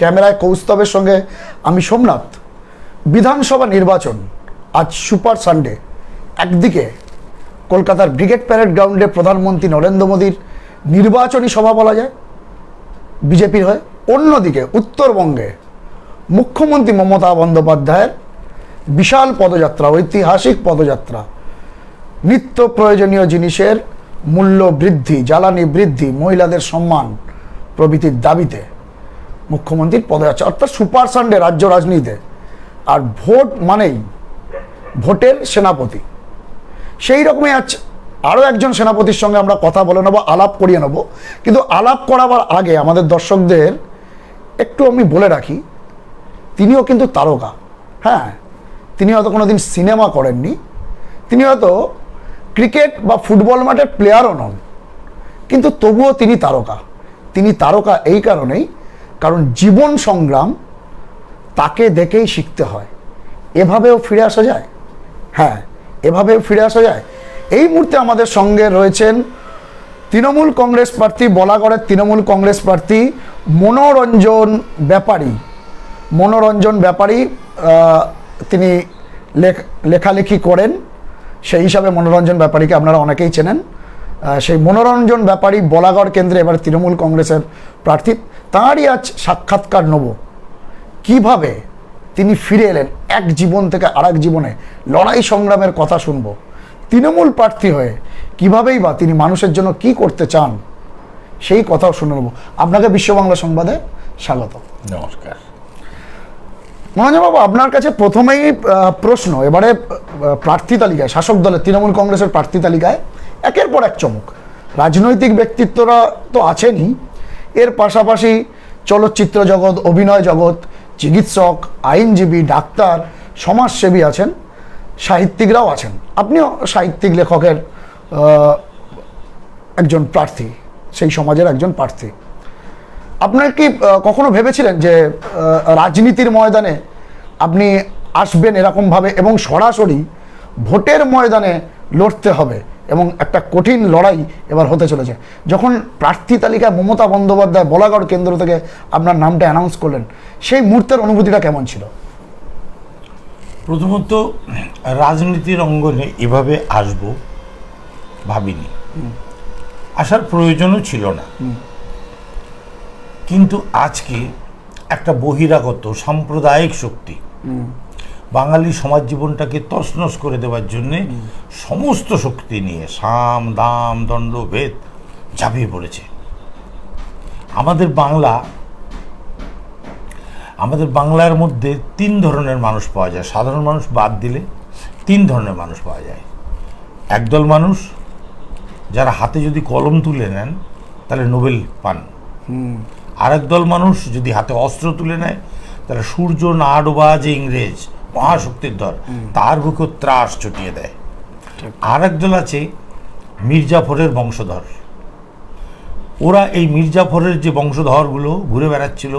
ক্যামেরায় কৌস্তবের সঙ্গে আমি সোমনাথ। বিধানসভা নির্বাচন আজ সুপার সানডে। একদিকে কলকাতার ব্রিগেড প্যারেড গ্রাউন্ডে প্রধানমন্ত্রী নরেন্দ্র মোদীর নির্বাচনী সভা বলা যায় বিজেপির হয়ে, অন্যদিকে উত্তরবঙ্গে মুখ্যমন্ত্রী মমতা বন্দ্যোপাধ্যায়ের বিশাল পদযাত্রা, ঐতিহাসিক পদযাত্রা। নিত্য প্রয়োজনীয় জিনিসের মূল্য বৃদ্ধি, জ্বালানি বৃদ্ধি, মহিলাদের সম্মান প্রভৃতির দাবিতে মুখ্যমন্ত্রীর পদযাত্রা, অর্থাৎ সুপার সানডে রাজ্য রাজনীতিতে। আর ভোট মানেই ভোটের সেনাপতি। সেই রকমই আজ আরও একজন সেনাপতির সঙ্গে আমরা কথা বলে নেবো, আলাপ করিয়ে নেবো। কিন্তু আলাপ করাবার আগে আমাদের দর্শকদের একটু আমি বলে রাখি, তিনিও কিন্তু তারকা। হ্যাঁ, তিনি হয়তো কোনো দিন সিনেমা করেননি, তিনি হয়তো ক্রিকেট বা ফুটবল মাঠের প্লেয়ারও নন, কিন্তু তবুও তিনি তারকা। তিনি তারকা এই কারণেই, কারণ জীবন সংগ্রাম তাকে দেখেই শিখতে হয়। এভাবেও ফিরে আসা যায়, হ্যাঁ এভাবেও ফিরে আসা যায়। এই মুহূর্তে আমাদের সঙ্গে রয়েছেন তৃণমূল কংগ্রেস প্রার্থী, বলাগড়ের তৃণমূল কংগ্রেস প্রার্থী মনোরঞ্জন ব্যাপারী। মনোরঞ্জন ব্যাপারী তিনি লেখালেখি করেন, সেই হিসাবে মনোরঞ্জন ব্যাপারীকে আপনারা অনেকেই চেনেন। সেই মনোরঞ্জন ব্যাপারী বলাগড় কেন্দ্রে এবার তৃণমূল কংগ্রেসের প্রার্থী। তাঁরই আজ সাক্ষাৎকার নেব, কিভাবে তিনি ফিরে এলেন এক জীবন থেকে আরেক জীবনে, লড়াই সংগ্রামের কথা শুনবো। তৃণমূল প্রার্থী হয়ে কীভাবেই বা তিনি মানুষের জন্য কি করতে চান সেই কথাও শুনে নেব। আপনাকে বিশ্ব বাংলা সংবাদে স্বাগত। নমস্কার। মনোরঞ্জনবাবু, আপনার কাছে প্রথমেই প্রশ্ন। এবারে প্রার্থী তালিকায়, শাসক দলের তৃণমূল কংগ্রেসের প্রার্থী তালিকায় একের পর এক চমক। রাজনৈতিক ব্যক্তিত্বরা তো আছেনই, এর পাশাপাশি চলচ্চিত্র জগৎ, অভিনয় জগৎ, চিকিৎসক, আইনজীবী, ডাক্তার, সমাজসেবী আছেন, সাহিত্যিকরাও আছেন। আপনিও সাহিত্যিক লেখকের একজন প্রার্থী, সেই সমাজের একজন প্রার্থী। আপনার কি কখনো ভেবেছিলেন যে রাজনীতির ময়দানে আপনি আসবেন এরকমভাবে এবং সরাসরি ভোটের ময়দানে লড়তে হবে এবং একটা কঠিন লড়াই এবার হতে চলেছে? যখন প্রার্থী তালিকায় মমতা বন্দ্যোপাধ্যায় বলাগড় কেন্দ্র থেকে আপনার নামটা অ্যানাউন্স করলেন, সেই মুহূর্তের অনুভূতিটা কেমন ছিল? প্রথমত রাজনীতির অঙ্গনে এভাবে আসব ভাবিনি, আসার প্রয়োজনও ছিল না। কিন্তু আজকে একটা বহিরাগত সাম্প্রদায়িক শক্তি বাঙালি সমাজ জীবনটাকে তছনছ করে দেওয়ার জন্যে সমস্ত শক্তি নিয়ে সাম দাম দণ্ড ভেদ ঝাঁপিয়ে পড়েছে। আমাদের বাংলার মধ্যে 3 ধরনের মানুষ পাওয়া যায়, সাধারণ মানুষ বাদ দিলে 3 ধরনের মানুষ পাওয়া যায়। একদল মানুষ যারা হাতে যদি কলম তুলে নেন তাহলে নোবেল পান, আরেক দল মানুষ যদি হাতে অস্ত্র তুলে নেয় তাহলে সূর্য না ডোবা যে ইংরেজ মহাশক্তির দল তার বুকে ত্রাস ছটিয়ে দেয়। আরেক দল আছে মির্জাফরের বংশধর, ওরা এই মির্জাফরের যে বংশধরগুলো ঘুরে বেড়াচ্ছিল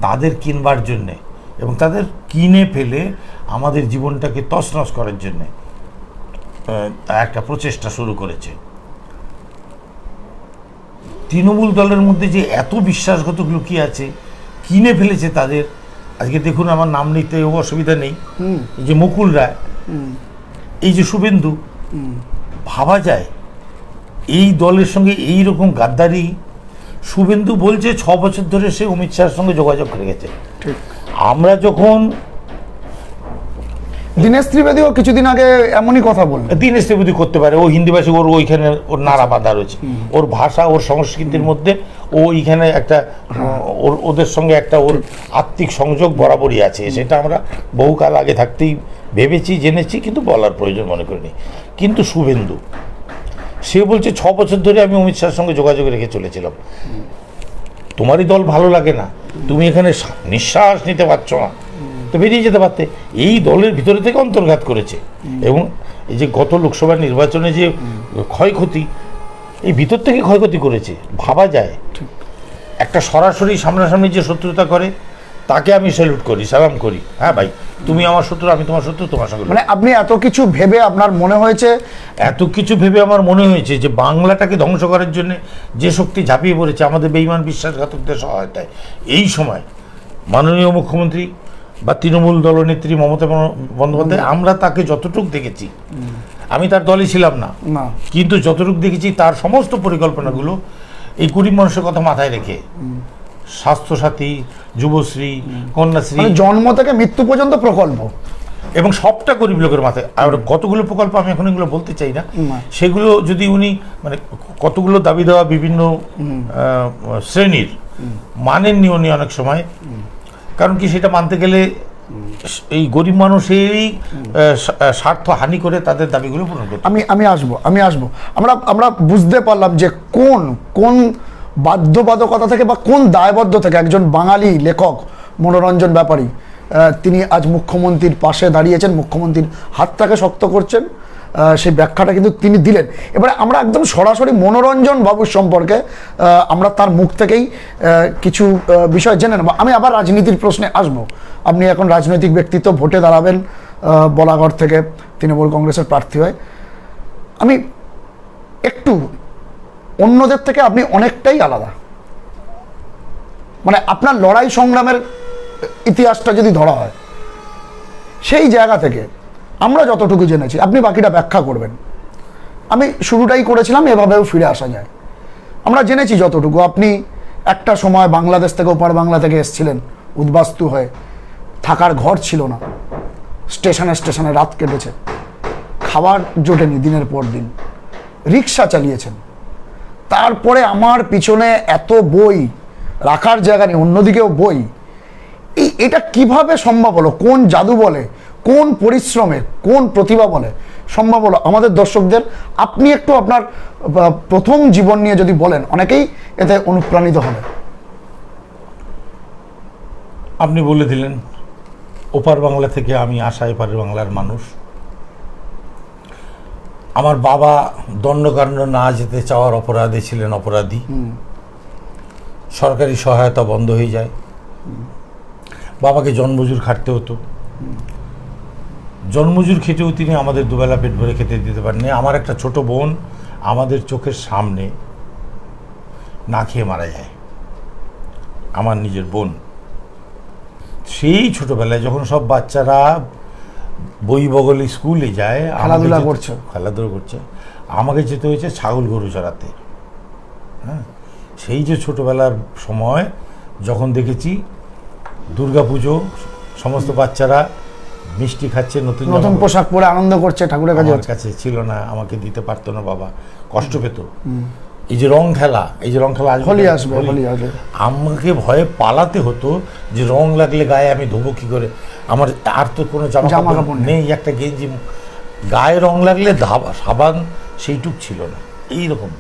তাদের কিনবার জন্যে এবং তাদের কিনে ফেলে আমাদের জীবনটাকে তছনছ করার জন্যে একটা প্রচেষ্টা শুরু করেছে। তৃণমূল দলের মধ্যে যে এত বিশ্বাসঘাতক লুকিয়ে আছে, কিনে ফেলেছে তাদের। আজকে দেখুন, আমার নাম নিতে অসুবিধা নেই, এই যে মুকুল রায়, এই যে শুভেন্দু, ভাবা যায় এই দলের সঙ্গে এই রকম গাদ্দারি। শুভেন্দু বলছে 6 বছর ধরে সে অমিত শাহের সঙ্গে যোগাযোগ রেখেছে। আমরা যখন দীনেশ ত্রিবেদীও কিছুদিন আগে এমনই কথা বললেন। দীনেশ ত্রিবেদী করতে পারে, ও হিন্দিভাষী, ওর ওইখানে ওর নাড়া বাঁধা রয়েছে, ওর ভাষা ওর সংস্কৃতির মধ্যে ও এইখানে একটা ওদের সঙ্গে একটা ওর আত্মিক সংযোগ বরাবরই আছে। সেটা আমরা বহুকাল আগে থাকতেই ভেবেছি, জেনেছি, কিন্তু বলার প্রয়োজন মনে করিনি। কিন্তু শুভেন্দু সে বলছে 6 বছর ধরে আমি অমিত শাহের সঙ্গে যোগাযোগ রেখে চলেছিলাম। তোমারই দল ভালো লাগে না, তুমি এখানে নিঃশ্বাস নিতে পারছো না, তো বেরিয়ে যেতে পারতে। এই দলের ভিতরে থেকে অন্তর্ঘাত করেছে এবং এই যে গত লোকসভা নির্বাচনে যে ক্ষয়ক্ষতি, এই ভিতর থেকে ক্ষয়ক্ষতি করেছে। ভাবা যায় একটা সরাসরি সামনাসামনি যে শত্রুতা করে তাকে আমি স্যালুট করি, সালাম করি, হ্যাঁ ভাই তুমি আমার শত্রু, আমি তোমার শত্রু, তোমার সঙ্গে। মানে আপনি এত কিছু ভেবে আপনার মনে হয়েছে, আমার মনে হয়েছে যে বাংলাটাকে ধ্বংস করার জন্য যে শক্তি ঝাঁপিয়ে পড়েছে আমাদের বেঈমান বিশ্বাসঘাতকদের সহায়তায়, এই সময় মাননীয় মুখ্যমন্ত্রী বা তৃণমূল দলনেত্রী মমতা বন্দ্যোপাধ্যায়, আমরা তাকে যতটুকু দেখেছি, আমি তার দলে ছিলাম না, কিন্তু যতটুকু দেখেছি তার সমস্ত পরিকল্পনাগুলো এই গরিব মানুষের কথা মাথায় রেখে, স্বাস্থ্যসাথী, যুবশ্রী, কন্যাশ্রী, জন্ম থেকে মৃত্যু পর্যন্ত প্রকল্প, এবং সবটা গরিব লোকের মাথায়। আর কতগুলো প্রকল্প আমি এখন এগুলো বলতে চাই না, সেগুলো যদি উনি মানে কতগুলো দাবি দেওয়া বিভিন্ন শ্রেণীর মানেননি উনি অনেক সময়, কারণ কি সেটা মানতে গেলে এই গরিব মানুষেরই স্বার্থ হানি করে তাদের দাবিগুলো পূরণ করতে। আমি আসবো আমরা বুঝতে পারলাম যে কোন বাধ্যবাধকতা থেকে বা কোন দায়বদ্ধ থেকে একজন বাঙালি লেখক মনোরঞ্জন ব্যাপারী তিনি আজ মুখ্যমন্ত্রীর পাশে দাঁড়িয়েছেন, মুখ্যমন্ত্রীর হাতটাকে শক্ত করছেন, সেই ব্যাখ্যাটা কিন্তু তিনি দিলেন। এবারে আমরা একদম সরাসরি মনোরঞ্জন বাবুর সম্পর্কে আমরা তার মুখ থেকেই কিছু বিষয় জেনে নেব। আমি আবার রাজনীতির প্রশ্নে আসব। আপনি এখন রাজনৈতিক ব্যক্তিত্ব, ভোটে দাঁড়াবেন বলাগড় থেকে, তৃণমূল কংগ্রেসের প্রার্থী হয়। আমি একটু অন্যদের থেকে আপনি অনেকটাই আলাদা, মানে আপনার লড়াই সংগ্রামের ইতিহাসটা যদি ধরা হয় সেই জায়গা থেকে আমরা যতটুকু জেনেছি, আপনি বাকিটা ব্যাখ্যা করবেন। আমি শুরুটাই করেছিলাম, এভাবেও ফিরে আসা যায়। আমরা জেনেছি যতটুকু, আপনি একটা সময় বাংলাদেশ থেকে ওপার বাংলা থেকে এসেছিলেন উদ্বাস্তু হয়ে, থাকার ঘর ছিল না, স্টেশনে স্টেশনে রাত কেটেছে, খাবার জোটেনি দিনের পর দিন, রিক্সা চালিয়েছেন, তারপরে আমার পিছনে এত বই, রাখার জায়গা নেই, অন্যদিকেও বই। এটা কিভাবে সম্ভব হলো? কোন জাদু বলে, কোন পরিশ্রমে, কোন প্রতিভা বলে সম্ভব হলো? আমাদের দর্শকদের আপনি একটু আপনার প্রথম জীবন নিয়ে যদি বলেন, অনেকেই এতে অনুপ্রাণিত হবে। আপনি বলে দিলেন ওপার বাংলা থেকে আমি আসা, এপারের বাংলার মানুষ। আমার বাবা দণ্ডকারণ্য না যেতে চাওয়ার অপরাধে ছিলেন অপরাধী। সরকারি সহায়তা বন্ধ হয়ে যায়, বাবাকে জন্মজুর খাটতে হতো। জন্মজুর খেটেও তিনি আমাদের দুবেলা পেট ভরে খেতে দিতে পারেননি। আমার একটা ছোট বোন আমাদের চোখের সামনে না খেয়ে মারা যায়, আমার নিজের বোন। সেই ছোটবেলায় যখন সব বাচ্চারা বই বগলে স্কুলে যায়, খেলাধুলা করছে, আমাকে যেতে হয়েছে ছাগল গরু চড়াতে। হ্যাঁ, সেই যে ছোটবেলার সময় যখন দেখেছি দুর্গাপুজো, সমস্ত বাচ্চারা মিষ্টি খাচ্ছে, নতুন পোশাক পরে আনন্দ করছে, ঠাকুরের কাছে ছিল না, আমাকে দিতে পারতো না বাবা, কষ্ট পেত। এই যে রং খেলা হোলি আসবে, আমাকে ভয়ে পালাতে হতো যে রং লাগলে গায়ে আমি ধোবো কি করে, আমার আর তো কোনো জামা কাপড় নেই, একটা গেঞ্জি, গায়ে রং লাগলে সাবান সেইটুক ছিল না, এইরকম।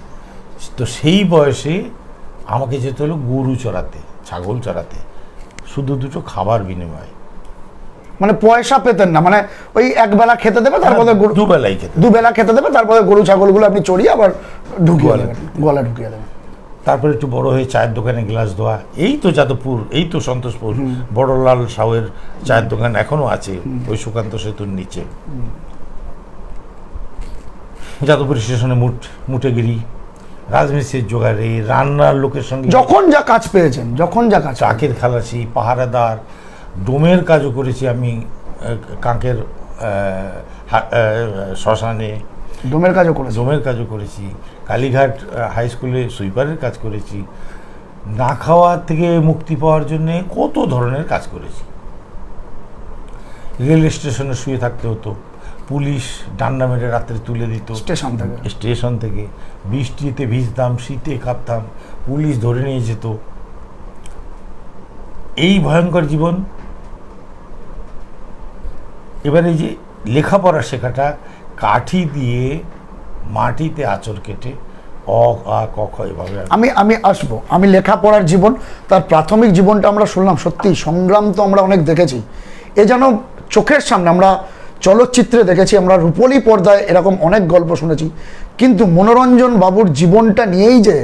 তো সেই বয়সে আমাকে যেতে হলো গরু চড়াতে, ছাগল চড়াতে, শুধু দুটো খাবার বিনিময়ে। মানে পয়সা পেতেন না, মানে ওই একবেলা খেতে দেবে, তারপরে দুবেলা খেতে দেবে, তারপরে গরু ছাগলগুলো আপনি চড়িয়ে আবার গলা ঢুকিয়ে দেবেন। তারপরে একটু বড় হয়ে চায়ের দোকানে গ্লাস দেওয়া, এই তো যাদবপুর, এই তো সন্তোষপুর, বড়লাল সাউয়ের চায়ের দোকান এখনো আছে ওই সুকান্ত সেতুর নিচে। যাদবপুর স্টেশনে মুটেগিরি, রাজমিস্ত্রির জোগাড়ে, রান্নার লোকের সঙ্গে যখন যা কাজ পেয়েছেন, চাকের খালাসি, পাহারাদার, ডোমের কাজও করেছি আমি, কাঁকের শ্মশানে ডোমের কাজও করেছি, কালীঘাট হাই স্কুলে সুইপারের কাজ করেছি, না খাওয়া থেকে মুক্তি পাওয়ার জন্যে কত ধরনের কাজ করেছি। রেল স্টেশনে শুয়ে থাকতে হতো, পুলিশ ডান্ডা মেরে রাত্রে তুলে দিত স্টেশন থেকে, বৃষ্টিতে ভিজতাম, শীতে কাঁপতাম, পুলিশ ধরে নিয়ে যেত। এই ভয়ঙ্কর জীবন। এবারে যে লেখাপড়া শেখাটা, কাঠি দিয়ে মাটিতে আঁচড় কেটে অ আ ক খ এভাবে। আমি আসবো, আমি লেখাপড়ার জীবন, তার প্রাথমিক জীবনটা আমরা শুনলাম, সত্যি সংগ্রাম তো আমরা অনেক দেখেছি, এ যেন চোখের সামনে। আমরা চলচ্চিত্রে দেখেছি, আমরা রূপলী পর্দায় এরকম অনেক গল্প শুনেছি, কিন্তু মনোরঞ্জন বাবুর জীবনটা নিয়েই যে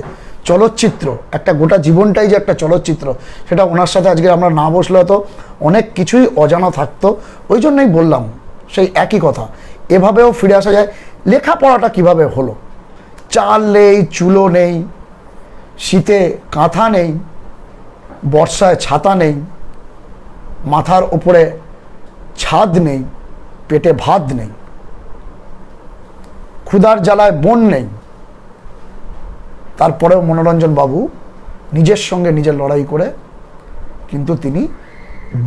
চলচ্চিত্র, একটা গোটা জীবনটাই যে একটা চলচ্চিত্র, সেটা ওনার সাথে আজকে আমরা না বসলে হয়তো অনেক কিছুই অজানা থাকতো। ওই জন্যই বললাম সেই একই কথা, এভাবেও ফিরে আসা যায়। লেখাপড়াটা কিভাবে হলো? চাল নেই, চুলো নেই, শীতে কাঁথা নেই, বর্ষায় ছাতা নেই, মাথার ওপরে ছাদ নেই, পেটে ভাত নেই, ক্ষুধার জ্বালায় বোন নেই, তারপরেও মনোরঞ্জন বাবু নিজের সঙ্গে নিজের লড়াই করে কিন্তু তিনি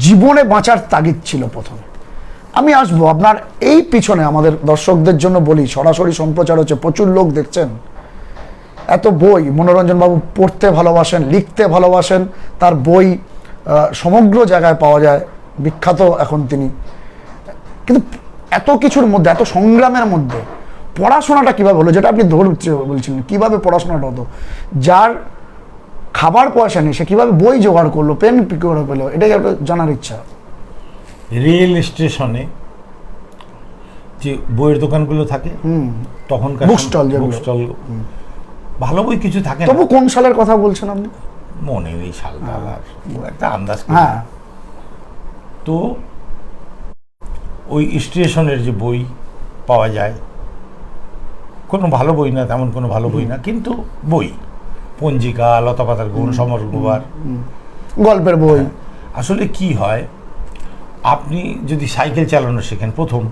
জীবনে বাঁচার তাগিদ ছিল প্রথমে। আমি আসবো আপনার এই পিছনে, আমাদের দর্শকদের জন্য বলি, সরাসরি সম্প্রচার হচ্ছে, প্রচুর লোক দেখছেন। এত বই মনোরঞ্জন বাবু পড়তে ভালোবাসেন, লিখতে ভালোবাসেন, তার বই সমগ্র জায়গায় পাওয়া যায়, বিখ্যাত এখন তিনি। কিন্তু এত কিছুর মধ্যে, এত সংগ্রামের মধ্যে পড়াশোনাটা কিভাবে হলো, যেটা আপনি বলছিলেন, কিভাবে পড়াশোনাটা হতো? যার খাবার পয়সা নেই সে কিভাবে বই জোগাড় করলো, পেন কি করে পেলো, এটাই আপনার জানার ইচ্ছা। রেল স্টেশনে যে বইয়ের দোকানগুলো থাকে, তখনকার বুক স্টল, ভালো বই কিছু থাকে না। তবু কোন সালের কথা বলছেন আপনি? মনে নেই সালটা, একটা আন্দাজ করি। হ্যাঁ, তো ওই স্টেশনের যে বই পাওয়া যায়, কোনো ভালো বই না, তেমন কোনো ভালো বই না, কিন্তু বই, পঞ্জিকা, লতাপাতার গুণ, সমরকুমার, গল্পের বই। আসলে কি হয়, আপনি যদি সাইকেল চালানো শেখেন প্রথম,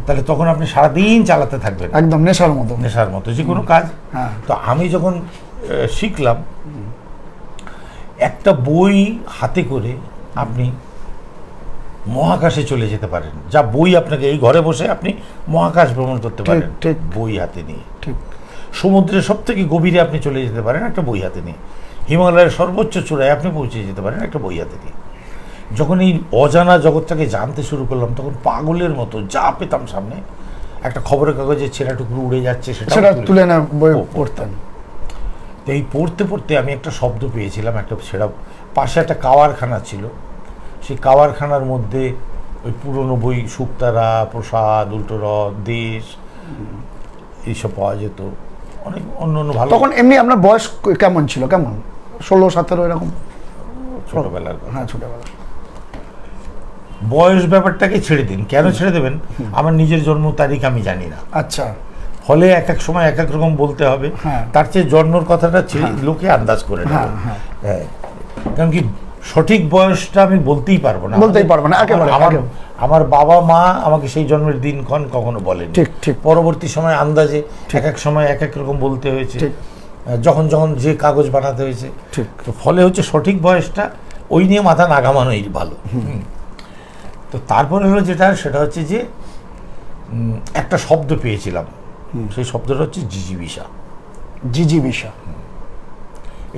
তাহলে তখন আপনি সারাদিন চালাতে থাকবেন, একদম নেশার মতো, নেশার মতো যে কোনো কাজ। হ্যাঁ। তো আমি যখন শিখলাম, একটা বই হাতে করে আপনি মহাকাশে চলে যেতে পারেন, যা বই আপনাকে, এই ঘরে বসে আপনি মহাকাশ ভ্রমণ করতে পারেন ঠিক। বই হাতে নিয়ে। ঠিক। সমুদ্রের সব থেকে গভীরে আপনি চলে যেতে পারেন একটা বই হাতে নিয়ে, হিমালয়ের সর্বোচ্চ চূড়ায় আপনি পৌঁছে যেতে পারেন একটা বই হাতে নিয়ে। যখন এই অজানা জগৎটাকে জানতে শুরু করলাম, তখন পাগলের মতো যা পেতাম সামনে, একটা খবরের কাগজে ছেঁড়া টুকরো উড়ে যাচ্ছে সেটা তুলে না বই পড়তেন। তো এই পড়তে পড়তে আমি একটা শব্দ পেয়েছিলাম, একটা সেটা পাশে একটা কাওয়ারখানা ছিল, সেই কাওয়ারখানার মধ্যে ওই পুরনো বই, শুকতারা, প্রসাদ, উল্টোরথ, দেশ, এইসব পাওয়া যেত, অনেক অন্য অন্য ভালো। তখন এমনি আপনার বয়স কেমন ছিল, কেমন 16-17 এরকম? ছোটবেলার কথা। হ্যাঁ, ছোটবেলা। বয়স ব্যাপারটাকে ছেড়ে দিন, কেন ছেড়ে দেবেন? আমার নিজের জন্ম তারিখ আমি জানি না, আচ্ছা। ফলে এক এক সময় এক এক রকম বলতে হবে। হ্যাঁ। তার চেয়ে জন্মর কথাটা ছেড়ে লোকে আন্দাজ করে নেবে। হ্যাঁ, কারণ কি সঠিক বয়সটা আমি বলতেই পারবো না, একেবারে। আমার বাবা মা আমাকে সেই জন্মের দিনক্ষণ কখনো বলেনি। ঠিক ঠিক। পরবর্তী সময় আন্দাজে এক এক সময় এক এক রকম বলতে হয়েছে, যখন যখন যে কাগজ বানাতে হয়েছে। ঠিক। তো ফলে হচ্ছে সঠিক বয়সটা ওই নিয়ে মাথা না ঘামানোই ভালো। তো তারপরে হলো যেটা, সেটা হচ্ছে যে একটা শব্দ পেয়েছিলাম, সেই শব্দটা হচ্ছে জিজিবিষা। জিজিবিষা।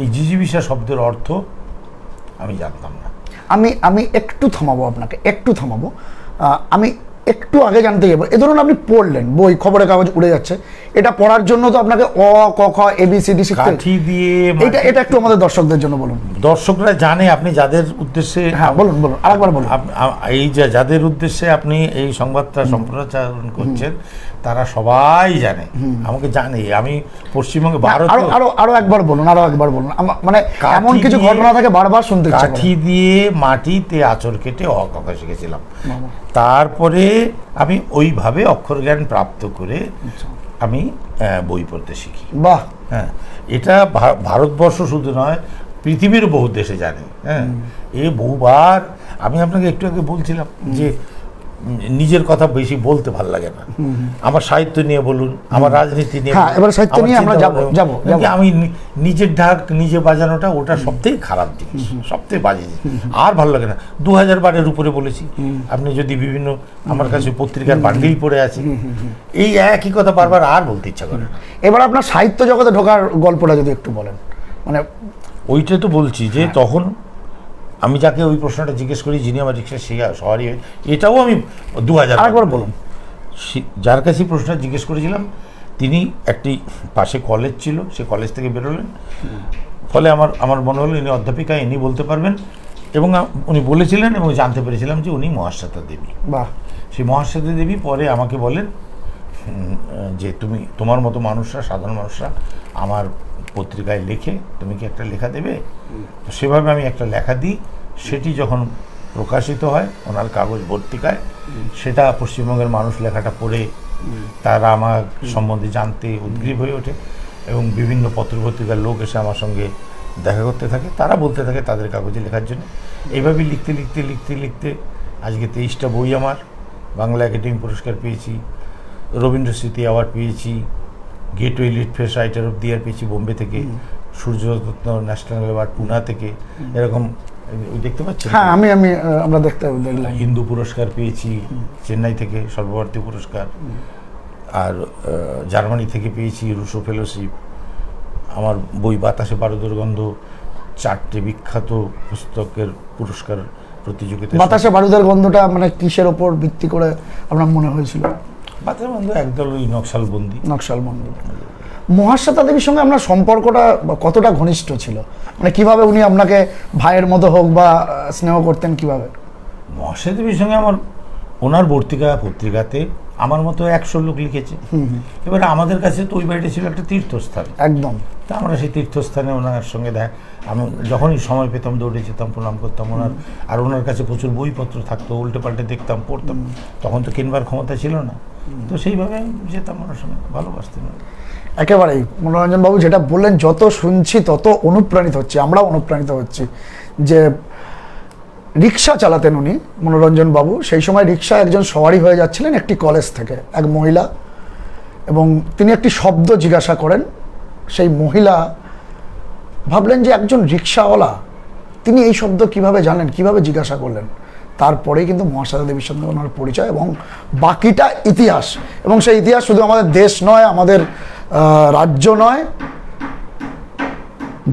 এই জিজিবিষা শব্দের অর্থ আমি জানতাম না। আমি একটু থামাবো, আপনাকে একটু থামাবো। আমি একটু আগে জানতে যাবো, এ ধরুন আপনি পড়লেন বই, খবরের কাগজ উড়ে যাচ্ছে, এটা পড়ার জন্য তো আপনাকে অ ক খ ABCD শিখতে, কাঠি দিয়ে এটা একটু আমাদের দর্শকদের জন্য বলুন। দর্শকরা জানে আপনি যাদের উদ্দেশ্যে, হ্যাঁ বলুন, আরেকবার বলুন। এই যে যাদের উদ্দেশ্যে আপনি এই সংবাদটা সম্প্রচারণ করছেন, তারা সবাই জানে, আমাকে জানে, আমি পশ্চিমবঙ্গে আরো একবার বলুন, মানে এমন কিছু ঘটনা থাকে বারবার শুনতে ইচ্ছা করে। কাঠি দিয়ে মাটিতে আঁচড় কেটে অ ক খ শিখেছিলাম। তারপরে আমি ওইভাবে অক্ষর জ্ঞান প্রাপ্ত করে আমি বই পড়তে শিখি। বাহ। হ্যাঁ, এটা ভারতবর্ষ শুধু নয়, পৃথিবীর বহু দেশে জানে। হ্যাঁ, বহুবার আমি আপনাকে একটু আগে বলছিলাম যে নিজের কথা বেশি বলতে ভালো লাগে না। আমার সাহিত্য নিয়ে বলুন, আমার রাজনীতি নিয়ে, এবার সাহিত্য নিয়ে আমরা যাবো। আমি নিজের ঢাক নিজে বাজানোটা, ওটা সবথেকে খারাপ জিনিস, সবথেকে বাজে জিনিস, আর ভালো লাগে না। 2000 বারের উপরে বলেছি, আপনি যদি বিভিন্ন আমার কাছে পত্রিকার বান্ডিল পড়ে আছে, এই একই কথা বারবার আর বলতে ইচ্ছা করে না। এবার আপনার সাহিত্য জগতে ঢোকার গল্পটা যদি একটু বলেন। মানে ওইটা তো বলছি যে তখন আমি যাকে ওই প্রশ্নটা জিজ্ঞেস করি, যিনি আমার রিক্সা শহরে, এটাও আমি 2000 আরেকবার বলুন। যার কাছে প্রশ্নটা জিজ্ঞেস করেছিলাম, তিনি একটি পাশে কলেজ ছিল, সে কলেজ থেকে বেরোলেন, ফলে আমার মনে হলো ইনি অধ্যাপিকা, ইনি বলতে পারবেন, এবং উনি বলেছিলেন এবং জানতে পেরেছিলাম যে উনি মহাশ্বেতা দেবী। বাহ। সেই মহাশ্বেতা দেবী পরে আমাকে বলেন যে তোমার মতো মানুষরা, সাধারণ মানুষরা আমার পত্রিকায় লেখে, তুমি কি একটা লেখা দেবে? তো সেভাবে আমি একটা লেখা দিই, সেটি যখন প্রকাশিত হয় ওনার কাগজ পত্রিকায়, সেটা পশ্চিমবঙ্গের মানুষ লেখাটা পড়ে তারা আমার সম্বন্ধে জানতে উদ্গ্রীব হয়ে ওঠে, এবং বিভিন্ন পত্রপত্রিকার লোক এসে আমার সঙ্গে দেখা করতে থাকে, তারা বলতে থাকে তাদের কাগজে লেখার জন্য। এইভাবেই লিখতে লিখতে লিখতে লিখতে আজকে 23টা বই আমার, বাংলা একাডেমি পুরস্কার পেয়েছি, রবীন্দ্র স্মৃতি অ্যাওয়ার্ড পেয়েছি, gateway lit fest writer of the year পেয়েছি বোম্বে থেকে, সূর্যরত্ন ন্যাশনাল অ্যাওয়ার্ড পুনা থেকে, এরকম ওই দেখতে পাচ্ছেন। হ্যাঁ, আমরা দেখলাম। হিন্দু পুরস্কার পেয়েছি চেন্নাই থেকে, সর্বভারতীয় পুরস্কার, আর জার্মানি থেকে পেয়েছি রুশো ফেলোশিপ। আমার বই বাতাসে বারুদের গন্ধ 4টে বিখ্যাত পুস্তকের পুরস্কার প্রতিযোগিতা। বাতাসে বারুদের গন্ধটা মানে কিসের ওপর ভিত্তি করে আপনার মনে হয়েছিল? বাতাসে বন্ধু একদল ওই নকশালবন্দি। মহাশ্বেতা দেবীর সঙ্গে আপনার সম্পর্কটা কতটা ঘনিষ্ঠ ছিল? মানে কিভাবে উনি আপনাকে ভাইয়ের মতো হোক বা স্নেহ করতেন কিভাবে? মহাশ্বেতা দেবীর সঙ্গে আমার, ওনার পত্রিকাতে আমার মতো 100 লোক লিখেছে। এবারে আমাদের কাছে তো ওই বাড়িটা ছিল একটা তীর্থস্থান, একদম। তা আমরা সেই তীর্থস্থানে ওনার সঙ্গে আমি যখনই সময় পেতাম দৌড়ে যেতাম, প্রণাম করতাম ওনার। আর ওনার কাছে প্রচুর বইপত্র থাকতো, উল্টে পাল্টে দেখতাম, পড়তাম। তখন তো কিনবার ক্ষমতা ছিল না, তো সেইভাবে যেতাম ওনার সঙ্গে, ভালোবাসতেন। একেবারেই মনোরঞ্জন বাবু যেটা বললেন, যত শুনছি তত অনুপ্রাণিত হচ্ছে, আমরাও অনুপ্রাণিত হচ্ছি। যে রিক্সা চালাতেন উনি, মনোরঞ্জন বাবু, সেই সময় রিক্সা একজন সওয়ারি হয়ে যাচ্ছিলেন একটি কলেজ থেকে, এক মহিলা, এবং তিনি একটি শব্দ জিজ্ঞাসা করেন। সেই মহিলা ভাবলেন যে একজন রিক্সাওয়ালা, তিনি এই শব্দ কিভাবে জানলেন, কিভাবে জিজ্ঞাসা করলেন। তারপরেই কিন্তু মহাশ্বেতা দেবীর সঙ্গে ওনার পরিচয়, এবং বাকিটা ইতিহাস। এবং সেই ইতিহাস শুধু আমাদের দেশ নয়, আমাদের রাজ্য নয়,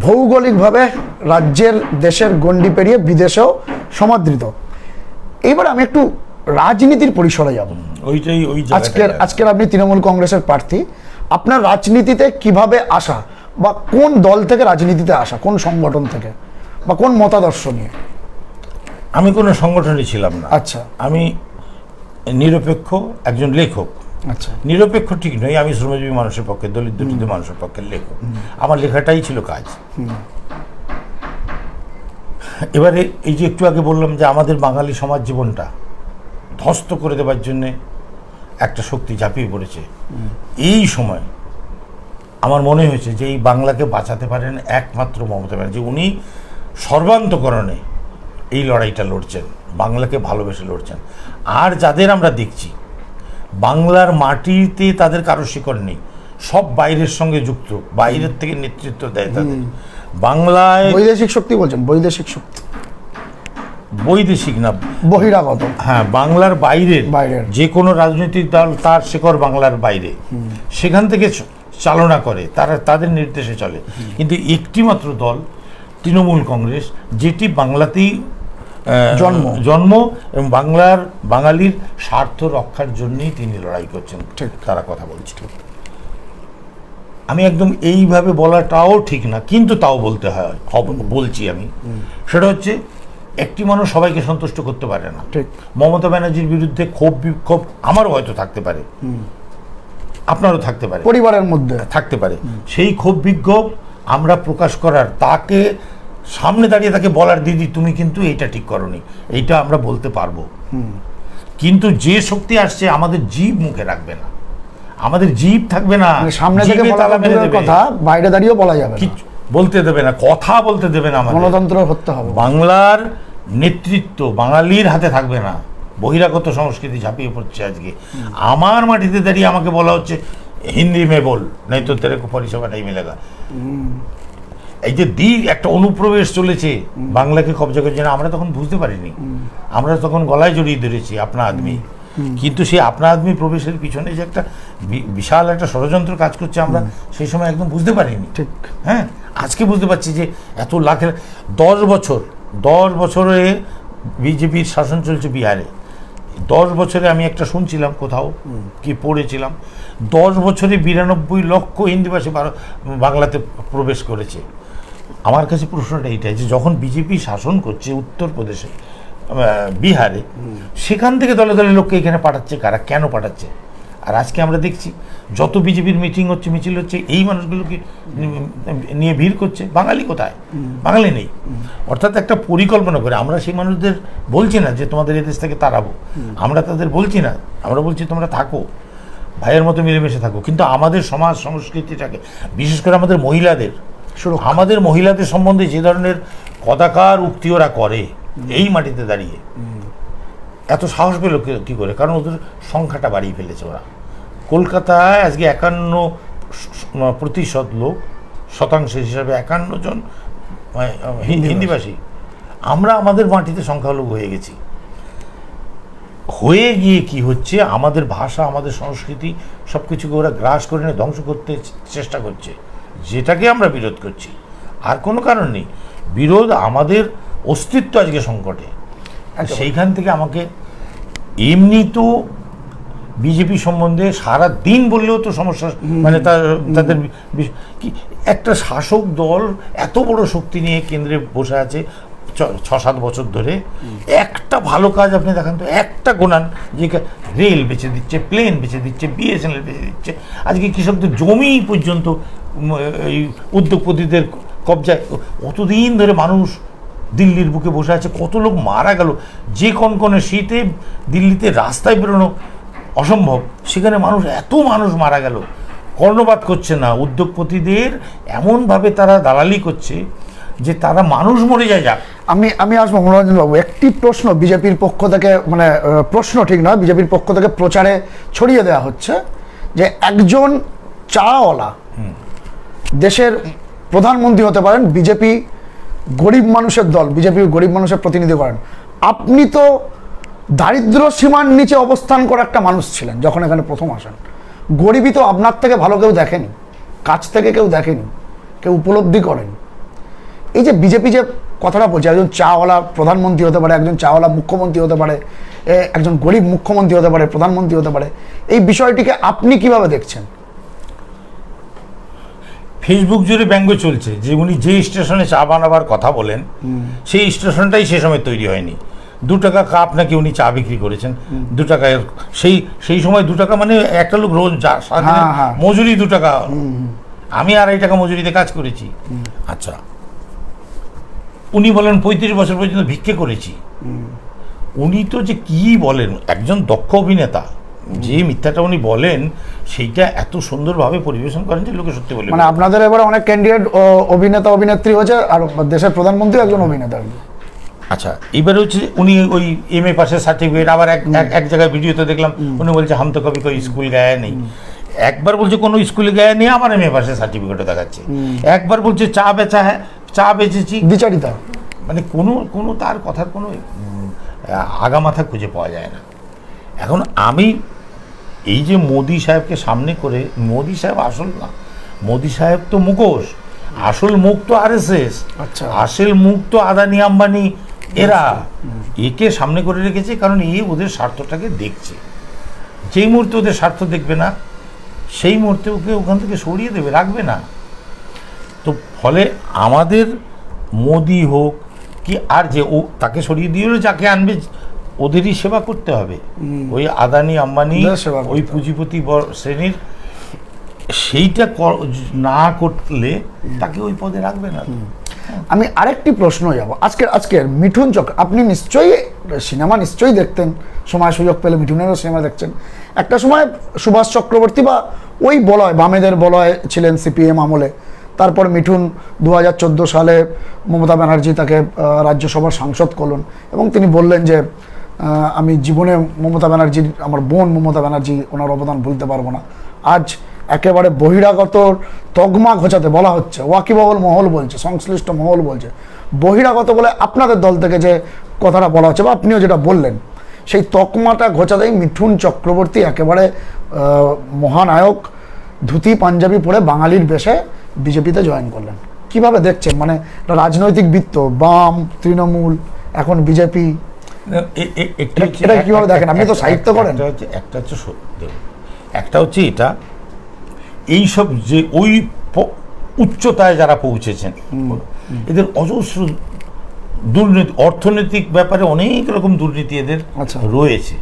ভৌগোলিকভাবে রাজ্যের, দেশের গণ্ডি পেরিয়ে বিদেশেও সমাদৃত। এইবার আমি একটু রাজনীতির পরিসরে যাব। আজকের আপনি তৃণমূল কংগ্রেসের প্রার্থী, আপনার রাজনীতিতে কিভাবে আসা, বা কোন দল থেকে রাজনীতিতে আসা, কোন সংগঠন থেকে, বা কোন মতাদর্শ নিয়ে? আমি কোনো সংগঠনে ছিলাম না। আচ্ছা। আমি নিরপেক্ষ একজন লেখক। আচ্ছা। নিরপেক্ষ ঠিক নয়, আমি শ্রমজীবী মানুষের পক্ষে, দলিত দলিত মানুষের পক্ষে লেখক। আমার লেখাটাই ছিল কাজ। এবারে এই যে একটু আগে বললাম যে আমাদের বাঙালি সমাজ জীবনটা ধ্বস্ত করে দেওয়ার জন্যে একটা শক্তি ঝাঁপিয়ে পড়েছে। এই সময় আমার মনে হয়েছে যে এই বাংলাকে বাঁচাতে পারেন একমাত্র মমতা ব্যানার্জি। উনি সর্বান্তকরণে এই লড়াইটা লড়ছেন, বাংলাকে ভালোবেসে লড়ছেন। আর যাদের আমরা দেখছি বাংলার মাটিতে তাদের কারো শিকড় নেই, সব বাইরের সঙ্গে যুক্ত, বাইরের থেকে নেতৃত্ব দেয় তাদের। বাংলায় বৈদেশিক শক্তি বলছেন? বৈদেশিক শক্তি, বৈদেশিক না, বহিরাগত। হ্যাঁ, বাংলার বাইরের যে কোনো রাজনৈতিক দল তার শিকড় বাংলার বাইরে, সেখান থেকে চালনা করে, তারা তাদের নির্দেশে চলে। কিন্তু একটি মাত্র দল তৃণমূল কংগ্রেস, যেটি বাংলাতেই জন্ম এবং বাঙালির স্বার্থ রক্ষার জন্যই তিনি লড়াই করছেন, তারা কথা বলছে। আমি একদম এইভাবে বলাটাও ঠিক না, কিন্তু তাও বলতে হয়, বলছি আমি। সেটা হচ্ছে, একটি মানুষ সবাইকে সন্তুষ্ট করতে পারে না। মমতা ব্যানার্জির বিরুদ্ধে ক্ষোভ বিক্ষোভ আমারও হয়তো থাকতে পারে, আপনারও থাকতে পারে, পরিবারের মধ্যে থাকতে পারে। সেই ক্ষোভ বিক্ষোভ আমরা প্রকাশ করার, তাকে সামনে দাঁড়িয়ে তাকে বলার, দিদি তুমি কিন্তু এইটা ঠিক করনি, এইটা আমরা বলতে পারবো। কিন্তু যে শক্তি আসছে, আমাদের জিভ মুখে রাখবে না, আমাদের জিভ থাকবে না, সামনে থেকে কথা বাইরে দাঁড়িয়েও বলা যাবে, বলতে দেবে না, কথা বলতে দেবে না। গণতন্ত্র হতে হবে। বাংলার নেতৃত্ব বাঙালির হাতে থাকবে না, বহিরাগত সংস্কৃতি ঝাঁপিয়ে পড়ছে আজকে। আমার মাটিতে দাঁড়িয়ে আমাকে বলা হচ্ছে হিন্দি মে বল, নাই তো তেরে কো পরিষেবা নাই মিলেগা। এই যে একটা অনুপ্রবেশ চলেছে বাংলাকে কবজা করার জন্য, আমরা তখন বুঝতে পারিনি, আমরা তখন গলায় জড়িয়ে ধরেছি আপনা আদমি। কিন্তু সেই আপনা আদমি প্রবেশের পিছনে যে একটা বিশাল একটা ষড়যন্ত্র কাজ করছে, আমরা সেই সময় একদম বুঝতে পারিনি। ঠিক। হ্যাঁ, আজকে বুঝতে পারছি যে এত লাখের 10 বছরে বিজেপির শাসন চলছে বিহারে। 10 বছরে আমি একটা শুনছিলাম কোথাও কি পড়েছিলাম, 10 বছরে 92 লক্ষ হিন্দিভাষী বাংলাতে প্রবেশ করেছে। আমার কাছে প্রশ্নটা এইটাই যে যখন বিজেপি শাসন করছে উত্তরপ্রদেশে, বিহারে, সেখান থেকে দলে দলে লোককে এখানে পাঠাচ্ছে কারা, কেন পাঠাচ্ছে? আর আজকে আমরা দেখছি যত বিজেপির মিটিং হচ্ছে, মিছিল হচ্ছে, এই মানুষগুলোকে নিয়ে ভিড় করছে। বাঙালি কোথায়? বাঙালি নেই। অর্থাৎ একটা পরিকল্পনা করে, আমরা সেই মানুষদের বলছি না যে তোমাদের এদেশ থেকে তাড়াবো, আমরা তাদের বলছি না, আমরা বলছি তোমরা থাকো, ভাইয়ের মতো মিলেমিশে থাকো। কিন্তু আমাদের সমাজ সংস্কৃতিটাকে, বিশেষ করে আমাদের মহিলাদের, সুরক্ষা। আমাদের মহিলাদের সম্বন্ধে যে ধরনের কদাকার উক্তি ওরা করে এই মাটিতে দাঁড়িয়ে, এত সাহস পেল কি করে? কারণ ওদের সংখ্যাটা বাড়িয়ে ফেলেছে ওরা। কলকাতায় আজকে 51% লোক, শতাংশ হিসাবে 51 জন হিন্দিভাষী। আমরা আমাদের মাটিতে সংখ্যালঘু হয়ে গেছি। হয়ে গিয়ে কি হচ্ছে, আমাদের ভাষা, আমাদের সংস্কৃতি সব কিছুকে ওরা গ্রাস করে নিয়ে ধ্বংস করতে চেষ্টা করছে, যেটাকে আমরা বিরোধ করছি। আর কোনো কারণ নেই, বিরোধ আমাদের অস্তিত্ব আজকে সংকটে। সেইখান থেকে আমাকে এমনি তো বিজেপি সম্বন্ধে সারা দিন বললেও তো সমস্যা, মানে তাদের কি একটা শাসক দল এত বড় শক্তি নিয়ে কেন্দ্রে বসে আছে 6-7 বছর ধরে, একটা ভালো কাজ আপনি দেখান তো, একটা গোনান যে রেল বেচে দিচ্ছে, প্লেন বেচে দিচ্ছে, বিএসএনএল বেচে দিচ্ছে, আজকে কৃষকদের জমি পর্যন্ত এই উদ্যোগপতিদের কবজায়। অতদিন ধরে মানুষ দিল্লির বুকে বসে আছে, কত লোক মারা গেল, যে কনকনে শীতে দিল্লিতে রাস্তায় বেরোনো অসম্ভব, সেখানে এত মানুষ মারা গেল, কর্ণপাত করছে না। উদ্যোগপতিদের এমনভাবে তারা দালালি করছে যে তারা মানুষ মরে যায়। যাক, আমি আসবো মনোরঞ্জন বাবু, একটি প্রশ্ন বিজেপির পক্ষ থেকে, মানে প্রশ্ন ঠিক নয়, বিজেপির পক্ষ থেকে প্রচারে ছড়িয়ে দেওয়া হচ্ছে যে একজন চাওয়ালা দেশের প্রধানমন্ত্রী হতে পারেন, বিজেপি গরিব মানুষের দল, বিজেপি গরিব মানুষের প্রতিনিধি করেন। আপনি তো দারিদ্র সীমার নিচে অবস্থান করা একটা মানুষ ছিলেন যখন এখানে প্রথম আসেন। গরিবই তো আপনার থেকে ভালো কেউ দেখেনি, কাছ থেকে কেউ দেখেনি, কেউ উপলব্ধি করেনি। এই যে বিজেপি যে কথাটা বলছে, একজন চাওয়ালা প্রধানমন্ত্রী হতে পারে, একজন চাওয়ালা মুখ্যমন্ত্রী হতে পারে, একজন গরিব মুখ্যমন্ত্রী হতে পারে, প্রধানমন্ত্রী হতে পারে, এই বিষয়টিকে আপনি কিভাবে দেখছেন? ফেসবুক জুড়ে ব্যঙ্গ চলছে যে উনি যে স্টেশনে চা বানাবার কথা বলেন, সেই স্টেশনটাই সে সময় তৈরি হয়নি। 2 টাকা কাপ নাকি উনি চা বিক্রি করেছেন, 2 টাকায়। সেই সময় 2 টাকা মানে একটা লোক রোজ মজুরি 2 টাকা। আমি 2.5 টাকা মজুরিতে কাজ করেছি। আচ্ছা, উনি বলেন 35 বছর পর্যন্ত ভিক্ষে করেছি। উনি তো যে কি বলেন, একজন দক্ষ অভিনেতা, যে মিথ্যাটা উনি বলেন সেইটা এত সুন্দরভাবে পরিবেশন করেন যে লোকে সত্যি বলে। মানে আপনাদের এবারে অনেক ক্যান্ডিডেট অভিনেতা অভিনেত্রী হয়েছে, আর দেশের প্রধানমন্ত্রী একজন অভিনেতা। আচ্ছা, এবারে হচ্ছে উনি ওই MA পাশের সার্টিফিকেট, আবার এক জায়গায় ভিডিওতে দেখলাম উনি বলছে হাম তো কবি কোই স্কুল গায়া নেই। একবার বলছে কোনো স্কুলে গায়া নেই, আবার MA পাশের সার্টিফিকেটও দেখাচ্ছে। একবার বলছে চা বেচা, হ্যাঁ চা বেচেছি, বিচারিতা। মানে কোনো তার কথার কোনো আগামাথা খুঁজে পাওয়া যায় না। এখন আমি এই যে মোদি সাহেবকে সামনে করে, মোদি সাহেব আসল না, মোদি সাহেব তো মুখোশ, আসল মুখ তো RSS, আচ্ছা, আসল মুখ তো আদানি আম্বানি, এরা একে সামনে করে রেখেছে কারণ এ ওদের স্বার্থটাকে দেখছে। যেই মুহূর্তে ওদের স্বার্থ দেখবে না, সেই মুহূর্তে ওকে ওখান থেকে সরিয়ে দেবে, রাখবে না। তো ফলে আমাদের মোদি হোক কি আর যে ও তাকে সরিয়ে দিয়ে যাকে আনবে ওদেরই সেবা করতে হবে। ওই আদানি আম্বানি, ওই পুঁজিপতি শ্রেণীর সেইটা না করলে তাকে ওই পদে রাখবে না। আমি আরেকটি প্রশ্ন যাব, আজকের মিঠুন চক্র, আপনি নিশ্চয়ই সিনেমা নিশ্চয়ই দেখতেন, সময় সুযোগ পেলে মিঠুনেরও সিনেমা দেখছেন। একটা সময় সুভাষ চক্রবর্তী বা ওই বলয়, বামেদের বলয় ছিলেন CPM আমলে। তারপর মিঠুন 2014 সালে মমতা ব্যানার্জি তাকে রাজ্যসভার সাংসদ করলেন এবং তিনি বললেন যে আমি জীবনে মমতা ব্যানার্জি, আমার বোন মমতা ব্যানার্জি, ওনার অবদান ভুলতে পারবো না। আজ একেবারে বহিরাগত তকমা ঘোচাতে বলা হচ্ছে, ওয়াকিবহল মহল বলছে, সংশ্লিষ্ট মহল বলছে, বহিরাগত বলে আপনাদের দল থেকে যে কথাটা বলা হচ্ছে বা আপনিও যেটা বললেন, সেই তকমাটা ঘোচাতেই মিঠুন চক্রবর্তী একেবারে মহানায়ক, ধুতি পাঞ্জাবি পরে বাঙালির বেশে বিজেপিতে জয়েন করলেন। কিভাবে দেখছেন, মানে রাজনৈতিক বৃত্ত, বাম, তৃণমূল, এখন বিজেপি, এটা কিভাবে দেখেন? আপনি তো সাহিত্য করেন। একটা হচ্ছে এটা, এইসব যে ওই উচ্চতায় যারা পৌঁছেছেন এদের অজস্র দুর্নীতি, অর্থনৈতিক ব্যাপারে অনেক রকম দুর্নীতি এদের রয়েছে।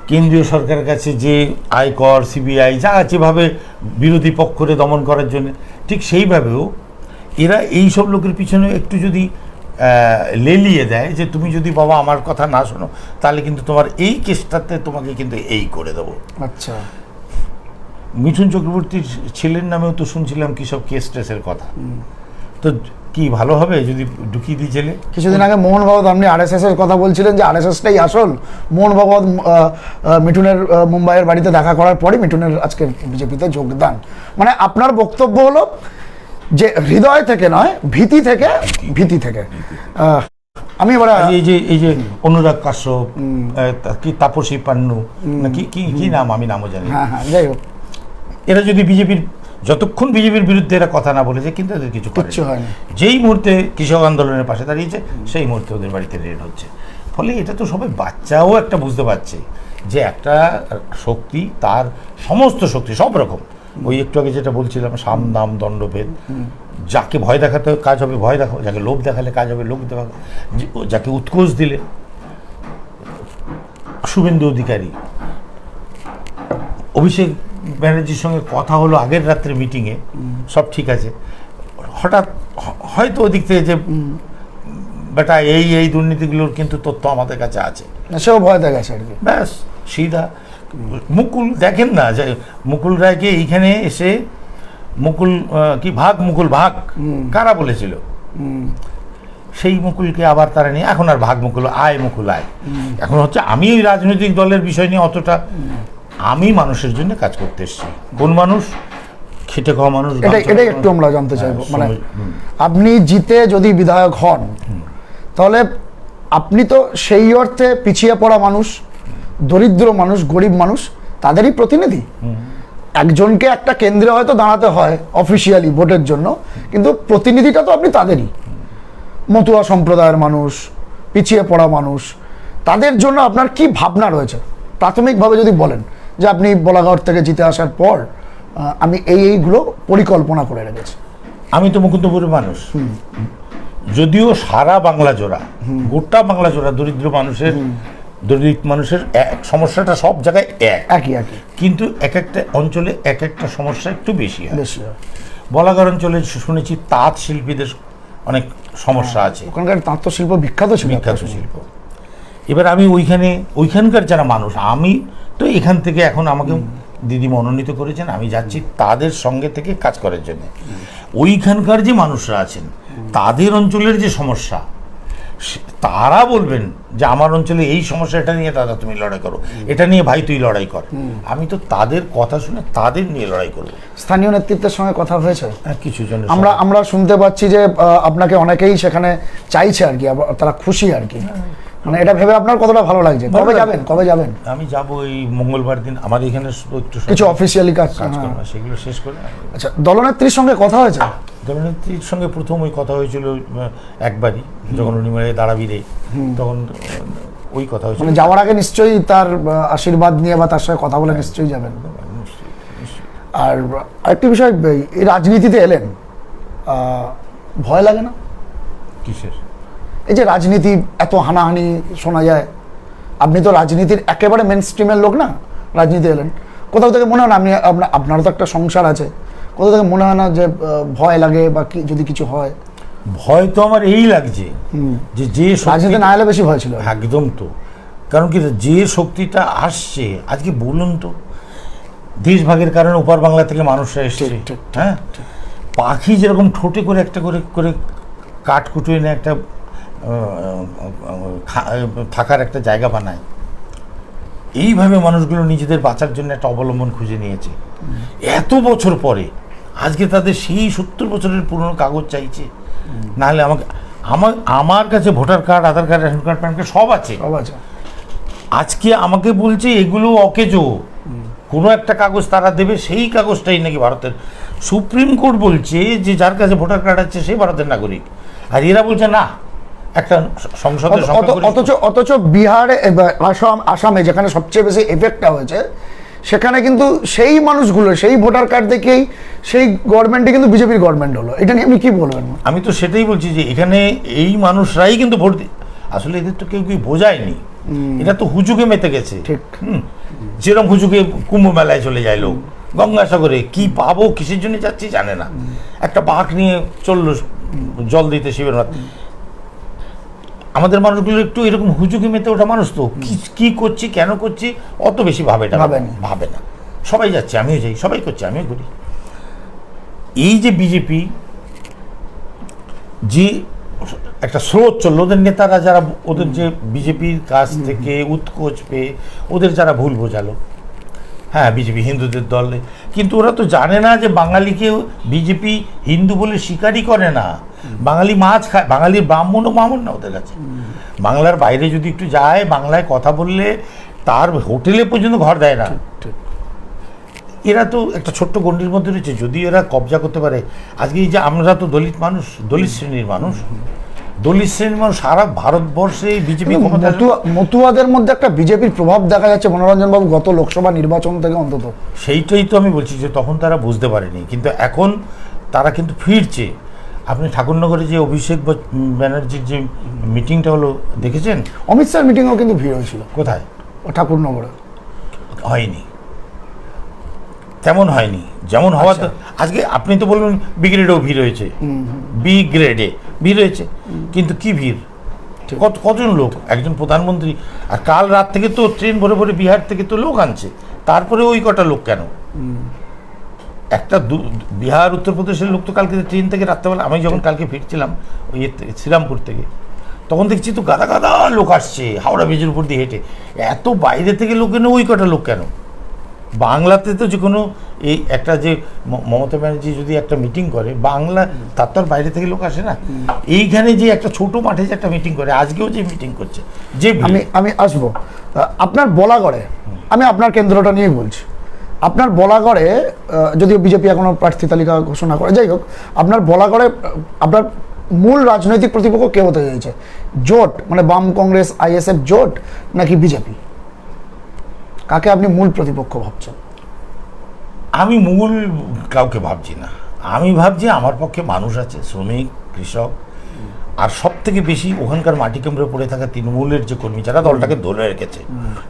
কেন্দ্রীয় সরকারের কাছে যে আয়কর, CBI যা যেভাবে বিরোধী পক্ষরে দমন করার জন্য, ঠিক সেইভাবেও এরা এই সব লোকের পিছনে একটু যদি লেলিয়ে দেয় যে তুমি যদি বাবা আমার কথা না শোনো তাহলে কিন্তু তোমার এই কেসটাতে তোমাকে কিন্তু এই করে দেবো। আচ্ছা, মিঠুন চক্রবর্তীর ছেলের নামেও তো শুনছিলাম কি সব কেস টেসের কথা। তো কি ভালো হবে যদি ঢুকিয়ে দিই জেলে? কিছুদিন আগে মোহন ভাগবত, আপনি আরএসএস এর কথা বলছিলেন যে আরএসএসটাই আসল। মোহন ভাগবত মিঠুনের মুম্বাইয়ের বাড়িতে দেখা করার পরই মিঠুনের আজকে বিজেপিতে যোগদান। মানে আপনার বক্তব্য হলো যে হৃদয় থেকে নয়, ভীতি থেকে। আমি এবার এই যে অনুরাগ কাশ্যপ, কি তাপসী পান্নু, না কি নাম, আমি নামও জানি। হ্যাঁ, যাই হোক, এরা যদি যতক্ষণ বিজেপির বিরুদ্ধে এরা কথা না বলেছে, কিন্তু এদের কিছু হয়নি। যেই মুহূর্তে কৃষক আন্দোলনের পাশে দাঁড়িয়েছে, সেই মুহূর্তে ওদের বাড়িতে রেড হচ্ছে। ফলে এটা তো সবাই বাচ্চাও একটা বুঝতে পারছে যে একটা শক্তি, তার সমস্ত শক্তি সব রকম, ওই একটু আগে যেটা বলছিলাম, সাম দাম দণ্ডভেদ, যাকে ভয় দেখাতে কাজ হবে ভয় দেখাও, যাকে লোভ দেখালে কাজ হবে লোভ দেখাও, যাকে উৎকোচ দিলে। শুভেন্দু অধিকারী, অভিষেক ব্যানার্জির সঙ্গে কথা হলো আগের রাত্রে মিটিংয়ে, সব ঠিক আছে, হঠাৎ হয়তো ওদিক থেকে যে বেটা এই দুর্নীতিগুলোর কিন্তু তথ্য আমাদের কাছে আছে, সেও ভয় দেখাচ্ছে আর কি, ব্যাস সিধা। মুকুল দেখেন না, যে মুকুল রায়কে এইখানে এসে মুকুল ভাগ কারা বলেছিল, সেই মুকুলকে আবার তারা নিয়ে এখন আর মুকুল আয় এখন হচ্ছে আমি ওই রাজনৈতিক দলের বিষয় নিয়ে অতটা, আমি মানুষের জন্য কাজ করতে এসেছি। কোন মানুষ? খেটে খাওয়া মানুষ। এটাই একটু আমরা জানতে চাইবো। মানে আপনি জিতে যদি বিধায়ক হন, তাহলে আপনি তো সেই অর্থে পিছিয়ে পড়া মানুষ, দরিদ্র মানুষ, গরিব মানুষ, তাদেরই প্রতিনিধি। একজনকে একটা কেন্দ্রে হয়তো দাঁড়াতে হয় অফিসিয়ালি ভোটের জন্য, কিন্তু প্রতিনিধিটা তো আপনি তাদেরই। মতুয়া সম্প্রদায়ের মানুষ, পিছিয়ে পড়া মানুষ, তাদের জন্য আপনার কি ভাবনা রয়েছে প্রাথমিকভাবে যদি বলেন, যে আপনি বলাগড় থেকে জিতে আসার পর আমি এইগুলো পরিকল্পনা করে রেখেছি। আমি তো মুকুন্দপুরের মানুষ, যদিও সারা বাংলা জোড়া, গোটা বাংলা জোড়া দরিদ্র মানুষের সমস্যাটা সব জায়গায় একই, কিন্তু এক একটা অঞ্চলে এক একটা সমস্যা একটু বেশি হয়। বলাগড় অঞ্চলে শুনেছি তাঁত শিল্পীদের অনেক সমস্যা আছে, ওখানকার তাঁত শিল্প বিখ্যাত শিল্প। এবার আমি ওইখানকার যারা মানুষ, আমি তো এখান থেকে এখন আমাকে দিদি মনোনীত করেছেন, আমি যাচ্ছি তাদের সঙ্গে থেকে কাজ করার জন্য। ওইখানকার যে মানুষরা আছেন, তাদের অঞ্চলের যে সমস্যা, তারা বলবেন যে আমার অঞ্চলে এই সমস্যাটা নিয়ে দাদা তুমি লড়াই করো, এটা নিয়ে ভাই তুই লড়াই কর। আমি তো তাদের কথা শুনে তাদের নিয়ে লড়াই করবো। স্থানীয় নেতৃত্বের সঙ্গে কথা হয়েছে কিছু জন, আমরা শুনতে পাচ্ছি যে আপনাকে অনেকেই সেখানে চাইছে আর কি, তারা খুশি আর কি। মানে এটা ভেবে আপনার কতটা ভালো লাগছে? কবে যাবেন? আমি যাবো এই মঙ্গলবার দিন, আমার এখানে একটু কিছু অফিসিয়ালি কাজ করবো, সেগুলো শেষ করে। আচ্ছা, দলনেত্রীর সঙ্গে কথা হয়েছে? দলনেত্রীর সঙ্গে প্রথম ওই কথা হয়েছিল একবারই, যখন উনি দাঁড়াবিরে, তখন ওই কথা হয়েছিল। মানে যাওয়ার আগে নিশ্চয়ই তার আশীর্বাদ নিয়ে বা তার সঙ্গে কথা বলে নিশ্চয়ই যাবেন। আর আরেকটি বিষয়, এই রাজনীতিতে এলেন, ভয় লাগে না? কিসের? এই যে রাজনীতি এত হানাহানি শোনা যায়, আপনি তো রাজনীতির একেবারে মেন স্ট্রিমের লোক না, রাজনীতি এলেন, কোথাও থেকে মনে হয় না আপনারও তো একটা সংসার আছে, কোথাও থেকে মনে হয় না যে ভয় লাগে বা যদি কিছু হয়? ভয় তো আমার এই লাগছে যে রাজনীতি না এলে বেশি ভয় ছিল। একদম, তো কারণ কি, যে শক্তিটা আসছে আজকে বলুন তো, দেশভাগের কারণে ওপার বাংলা থেকে মানুষরা এসছে, হ্যাঁ, পাখি যেরকম ঠোঁটে করে একটা করে কাঠ কুটুয়ে নিয়ে একটা থাকার একটা জায়গা বানায়, এইভাবে মানুষগুলো নিজেদের বাঁচার জন্য একটা অবলম্বন খুঁজে নিয়েছে। এত বছর পরে আজকে তাদের সেই 70 বছরের পুরনো কাগজ চাইছে, নাহলে আমার কাছে voter card, Aadhaar card, ration card, PAN card সব আছে। আজকে আমাকে বলছে এগুলো অকেজো, কোনো একটা কাগজ তারা দেবে, সেই কাগজটাই নাকি ভারতের। সুপ্রিম কোর্ট বলছে যে যার কাছে ভোটার কার্ড আছে সে ভারতের নাগরিক, আর এরা বলছে না। একটা সংসদের অথচ বিহারে, আসামে যেখানে সবচেয়ে বেশি এফেক্টটা হয়েছে, সেখানে কিন্তু সেই মানুষগুলো, সেই ভোটার কার্ড দেখেই সেই গভর্নমেন্টে কিন্তু বিজেপির গভর্নমেন্ট হলো। এটা নিয়ে আপনি কি বলবেন? আমি তো সেটাই বলছি যে এখানে এই মানুষরাই কিন্তু ভোট আসলে এদের তো কেউ বোঝায়নি, এটা তো হুজুগে মেতে গেছে। ঠিক, যেরকম হুজুগে কুম্ভ মেলায় চলে যায় লোক, গঙ্গাসাগরে কি পাবো, কিসের জন্য যাচ্ছি জানে না, একটা বাঘ নিয়ে চললো জল দিতে শিবের মাথা। আমাদের মানুষগুলো একটু এরকম হুজুগে মেতে ওঠা মানুষ তো, কি করছি, কেন করছি অত বেশি ভাবে না। সবাই যাচ্ছে, আমিও যাই, সবাই করছে, আমিও করি। এই যে বিজেপি যে একটা স্রোত চললো, ওদের নেতারা যারা ওদের যে বিজেপির কাছ থেকে উৎকোচ পেয়ে ওদের যারা ভুল বোঝালো, হ্যাঁ বিজেপি হিন্দুদের দলে, কিন্তু ওরা তো জানে না যে বাঙালিকে বিজেপি হিন্দু বলে স্বীকারই করে না। বাঙালি মাছ খায়, বাঙালির ব্রাহ্মণ ও মামুন না ওদের কাছে। বাংলার বাইরে যদি একটু যায়, বাংলায় কথা বললে তার হোটেলে পর্যন্ত ঘর দেয় না। এরা তো একটা ছোট্ট গণ্ডির মধ্যে রয়েছে, যদি এরা কবজা করতে পারে। আজকে এই যে আমরা তো দলিত মানুষ, দলিত শ্রেণীর মানুষ, সারা ভারতবর্ষে বিজেপি মতুয়াদের মধ্যে একটা বিজেপির প্রভাব দেখা যাচ্ছে মনোরঞ্জন বাবু গত লোকসভা নির্বাচন থেকে অন্তত। সেইটাই তো আমি বলছি যে তখন তারা বুঝতে পারেনি, কিন্তু এখন তারা কিন্তু ফিরছে। আপনি ঠাকুরনগরে যে অভিষেক ব্যানার্জির যে মিটিংটা হলো দেখেছেন? অমিত শাহ মিটিংও কিন্তু ভিড় হয়েছিল। কোথায়? ঠাকুরনগরে হয়নি, তেমন হয়নি যেমন হওয়া। তো আজকে আপনি তো বলবেন বি গ্রেডেও ভিড় হয়েছে, বি গ্রেডে ভিড় হয়েছে, কিন্তু কি ভিড়, কতজন লোক, একজন প্রধানমন্ত্রী। আর কাল রাত থেকে তো ট্রেন ভরে ভরে বিহার থেকে তো লোক আনছে, তারপরে ওই কটা লোক কেন? একটা বিহার উত্তরপ্রদেশের লোক তো কালকে ট্রেন থেকে রাত্রেবেলা, আমি যখন কালকে ফিরছিলাম ওই শ্রীরামপুর থেকে, তখন দেখছি তো গাদা গাদা লোক আসছে হাওড়া ব্রিজের উপর দিয়ে হেঁটে। এত বাইরে থেকে লোক কেন, ওই কটা লোক কেন? বাংলাতে তো যে কোনো এই একটা যে মমতা ব্যানার্জি যদি একটা মিটিং করে বাংলা, তার তো আর বাইরে থেকে লোক আসে না। এইখানে যে একটা ছোট মাঠে যে একটা মিটিং করে, আজকেও যে মিটিং করছে, যে আমি আসবো আপনার বলাগড়ে, আমি আপনার কেন্দ্রটা নিয়ে বলছি। আপনার বলাগড়ে যদিও বিজেপি এখনো প্রার্থী তালিকা ঘোষণা করে, যাই হোক, আপনার বলাগড়ে আপনার মূল রাজনৈতিক প্রতিপক্ষ কে হতে চাইছে? জোট মানে বাম কংগ্রেস আইএসএফ জোট নাকি বিজেপি? কাকে আপনি মূল প্রতিপক্ষ ভাবছেন? আমি মূল কাউকে ভাবছি না, আমি ভাবছি আমার পক্ষে মানুষ আছে, শ্রমিক, কৃষক, আর সব থেকে বেশি ওখানকার মাটি কামড়ে পড়ে থাকা তৃণমূলের যে কর্মী যারা দলটাকে ধরে রেখেছে,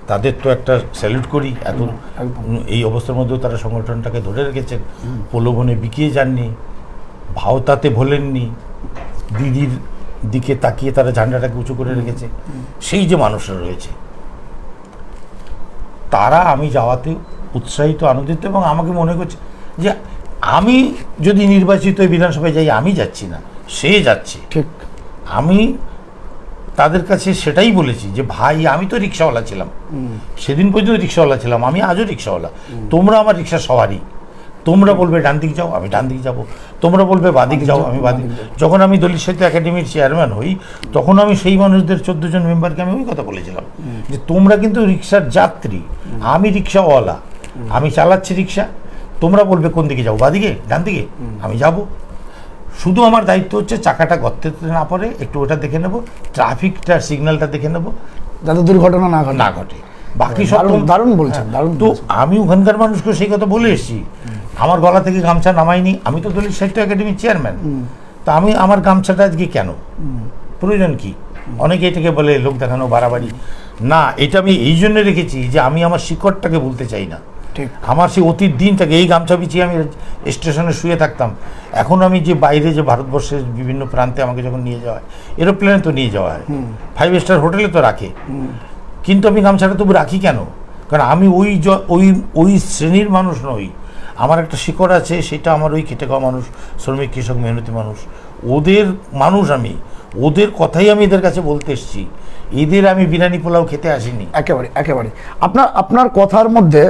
তাদের তো একটা স্যালুট করি। এত এই অবস্থার মধ্যেও তারা সংগঠনটাকে ধরে রেখেছেন, প্রলোভনে বিকিয়ে যাননি, ভাওতাতে ভোলেননি, দিদির দিকে তাকিয়ে তারা ঝান্ডাটাকে উঁচু করে রেখেছে। সেই যে মানুষরা রয়েছে, তারা আমি যাওয়াতে উৎসাহিত, আনন্দিত, এবং আমাকে মনে করছে যে আমি যদি নির্বাচিত বিধানসভায় যাই, আমি যাচ্ছি না, সে যাচ্ছে। ঠিক, আমি তাদের কাছে সেটাই বলেছি যে ভাই আমি তো রিক্সাওয়ালা ছিলাম, সেদিন পর্যন্ত রিক্সাওয়ালা ছিলাম, আমি আজও রিক্সাওয়ালা, তোমরা আমার রিক্সা সবারই। তোমরা বলবে ডান দিক যাও, আমি ডান দিক যাবো, তোমরা বলবে বাদিক যাও, আমি বাদিক। যখন আমি দলিত সাহিত্য একাডেমির চেয়ারম্যান হই, তখন আমি সেই মানুষদের 14 জন মেম্বারকে আমি ওই কথা বলেছিলাম যে তোমরা কিন্তু রিক্সার যাত্রী, আমি রিক্সাওয়ালা, আমি চালাচ্ছি রিক্সা, তোমরা বলবে কোন দিকে যাও, বাদিকে ডান দিকে, আমি যাব। শুধু আমার দায়িত্ব হচ্ছে চাকাটা গর্তে না পড়ে, একটু ওটা দেখে নেবো, ট্রাফিকটা সিগন্যালটা দেখে নেবো, যাতে দুর্ঘটনা না ঘটে। বাকি সব দারুণ বলছেন, দারুণ। তো আমি ওখানকার মানুষকে সেই কথা বলে এসেছি, আমার গলা থেকে গামছা নামাইনি। আমি তো দলিত সাহিত্য একাডেমির চেয়ারম্যান, তা আমি আমার গামছাটা আজকে কেন, প্রয়োজন কি? অনেকে এটাকে বলে লোক দেখানো, বাড়াবাড়ি না। এটা আমি এই জন্য রেখেছি যে আমি আমার শিকড়টাকে ভুলতে চাই না। আমার সেই অতীত দিনটাকে, এই গামছা বিছিয়ে আমি স্টেশনে শুয়ে থাকতাম। এখন আমি যে বাইরে যে ভারতবর্ষের বিভিন্ন প্রান্তে আমাকে যখন নিয়ে যাওয়া হয়, এরোপ্লেনে তো নিয়ে যাওয়া হয়, 5 স্টার হোটেলে তো রাখে, কিন্তু আমি গামছাটা তবু রাখি কেন? কারণ আমি ওই শ্রেণীর মানুষ নই। আমার একটা শিকড় আছে, সেটা আমার ওই খেটে খাওয়া মানুষ, শ্রমিক, কৃষক, মেহনতি মানুষ, ওদের মানুষ আমি, ওদের কথাই আমি এদের কাছে বলতে এসেছি। এদের আমি বিরিয়ানি পোলাও খেতে আসিনি। একেবারে আপনার কথার মধ্যে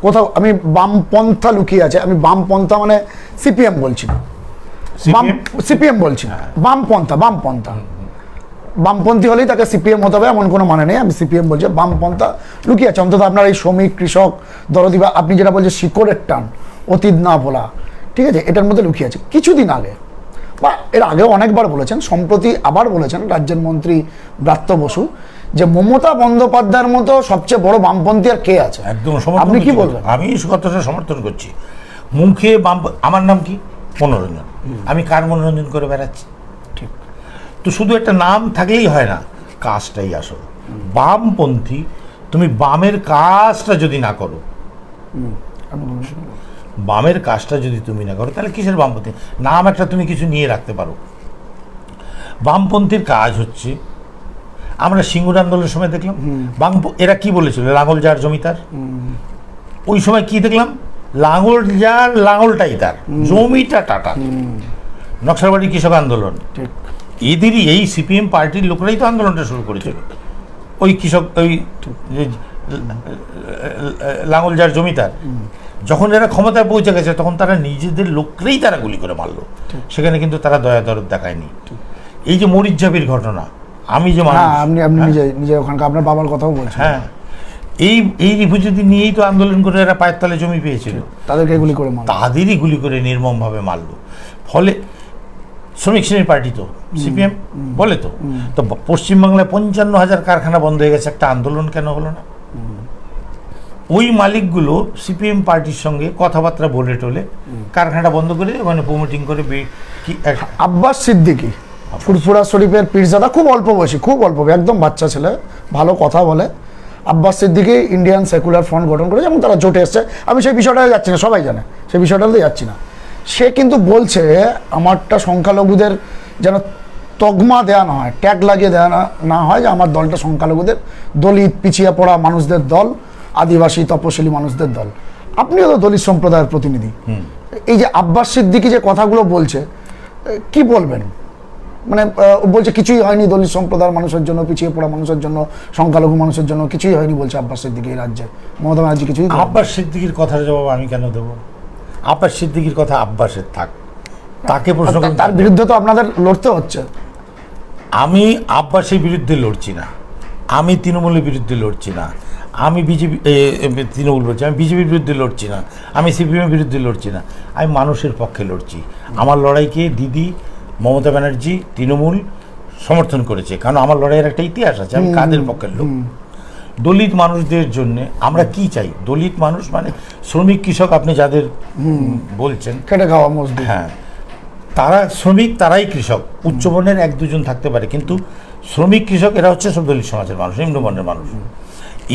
কোথাও আমি বামপন্থা লুকিয়ে আছে। আমি বামপন্থা মানে সিপিএম বলছি না, সিপিএম বলছি না, বামপন্থা। বামপন্থী হলেই তাকে সিপিএম হতে হবে এমন কোনো মানে নেই। আমি সিপিএম বলছি, বামপন্থা লুকিয়ে আছে। অন্তত আপনার এই শ্রমিক, কৃষক, দরদি, বা আপনি যেটা বলছেন শিকড়ের টান, অতীত না ভোলা, ঠিক আছে, এটার মধ্যে লুকিয়ে আছে। কিছুদিন আগে বা এর আগেও অনেকবার বলেছেন, সম্প্রতি আবার বলেছেন রাজ্যের মন্ত্রী ব্রাত্য বসু যে মমতা বন্দ্যোপাধ্যায়ের মতো সবচেয়ে বড় বামপন্থী আর কে আছে। একদম, আপনি কি বলবেন? আমি কথাটা সমর্থন করছি। মুখে আমার নাম কি? মনোরঞ্জন। আমি কার মনোরঞ্জন করে বেড়াচ্ছি? ঠিক। তো শুধু একটা নাম থাকলেই হয় না, কাজটাই আসল। বামপন্থী, তুমি বামের কাজটা যদি না করো, বামের কাজটা যদি তুমি না করো, তাহলে কিসের বামপন্থী? নাম একটা তুমি কিছু নিয়ে রাখতে পারো। বামপন্থীর কাজ হচ্ছে, আমরা সিঙ্গুর আন্দোলনের সময় দেখলাম এরা কি বলেছিল, লাঙ্গল যার জমিদার, ওই সময় কি দেখলাম, লাঙল যার লাঙলটাই তার, জমিটা টাটা। নকশালবাড়ি কৃষক আন্দোলন, ঠিক। এদেরই এই সিপিএম পার্টির লোকরাই তো আন্দোলনটা শুরু করেছিল। ওই কৃষক, ওই যে লাঙল যার জমিদার, যখন এরা ক্ষমতায় পৌঁছে গেছে তখন তারা নিজেদের লোককেই তারা গুলি করে মারলো। সেখানে কিন্তু তারা দয়া দরদ দেখায়নি। এই যে মরিচঝাপির ঘটনা, আমি যে মানুষ, আপনি নিজে ওখানকার আপনার বাবার কথাও বলছেন। হ্যাঁ, এই রিফিউজিদের নিয়েই তো আন্দোলন করে এরা পায়ের তলে জমি পেয়েছিল, তাদেরকে গুলি করে মারলো। তাদেরই গুলি করে নির্মমভাবে মারলো। ফলে শ্রমিক শ্রেণীর পার্টি তো সিপিএম বলে তো পশ্চিমবাংলায় 55,000 কারখানা বন্ধ হয়ে গেছে, একটা আন্দোলন কেন হলো না? ওই মালিকগুলো সিপিএম পার্টির সঙ্গে কথাবার্তা বলে টোলে কারখানাটা বন্ধ করে ওখানে প্রমোটিং করে আব্বাস সিদ্দিকী ফুরফুরা শরীফের পীরজাদা, খুব অল্প বয়সী, খুব অল্প, একদম বাচ্চা ছেলে, ভালো কথা বলে। Abbas Siddiqui Indian secular front গঠন করেছে এবং তারা জোটে এসছে। আমি সেই বিষয়টাতে যাচ্ছি না, সবাই জানে, সেই বিষয়টাতে যাচ্ছি না। সে কিন্তু বলছে আমারটা সংখ্যালঘুদের যেন তকমা দেওয়া না হয়, ট্যাগ লাগিয়ে দেওয়া না হয় যে আমার দলটা সংখ্যালঘুদের, দলিত পিছিয়ে পড়া মানুষদের দল, আদিবাসী তপশিলি মানুষদের দল। আপনিও তো দলিত সম্প্রদায়ের প্রতিনিধি। এই যে আব্বাস সিদ্দিকী যে কথাগুলো বলছে, কি বলবেন? মানে বলছে কিছুই হয়নি দলিত সম্প্রদায়ের মানুষের জন্য, পিছিয়ে পড়া মানুষের জন্য, সংখ্যালঘু মানুষের জন্য কিছুই হয়নি বলছে আব্বাস সিদ্দিকী এই রাজ্যে। মমতা ব্যানার্জি কিছুই। আব্বাস সিদ্দিকীর কথার জবাব আমি কেন দেবো? আব্বাস সিদ্দিকীর কথা আব্বাসের থাক, তাকে প্রশ্ন করুন। তার বিরুদ্ধে তো আপনাদের লড়তে হচ্ছে। আমি আব্বাসের বিরুদ্ধে লড়ছি না, আমি তৃণমূলের বিরুদ্ধে লড়ছি না, আমি বিজেপি তৃণমূল বলছি, আমি বিজেপির বিরুদ্ধে লড়ছি না, আমি সিপিএমের বিরুদ্ধে লড়ছি না, আমি মানুষের পক্ষে লড়ছি। আমার লড়াইকে দিদি মমতা ব্যানার্জি তৃণমূল সমর্থন করেছে, কারণ আমার লড়াইয়ের একটা ইতিহাস আছে। আমি কাদের পক্ষের লোক? দলিত মানুষদের জন্য আমরা কি চাই? দলিত মানুষ মানে শ্রমিক কৃষক, আপনি যাদের বলছেন খেটে খাওয়া মজদুর, হ্যাঁ, তারা শ্রমিক, তারাই কৃষক। উচ্চবর্ণের 1-2 থাকতে পারে, কিন্তু শ্রমিক কৃষক এরা হচ্ছে সব দলিত সমাজের মানুষ, নিম্নবর্ণের মানুষ।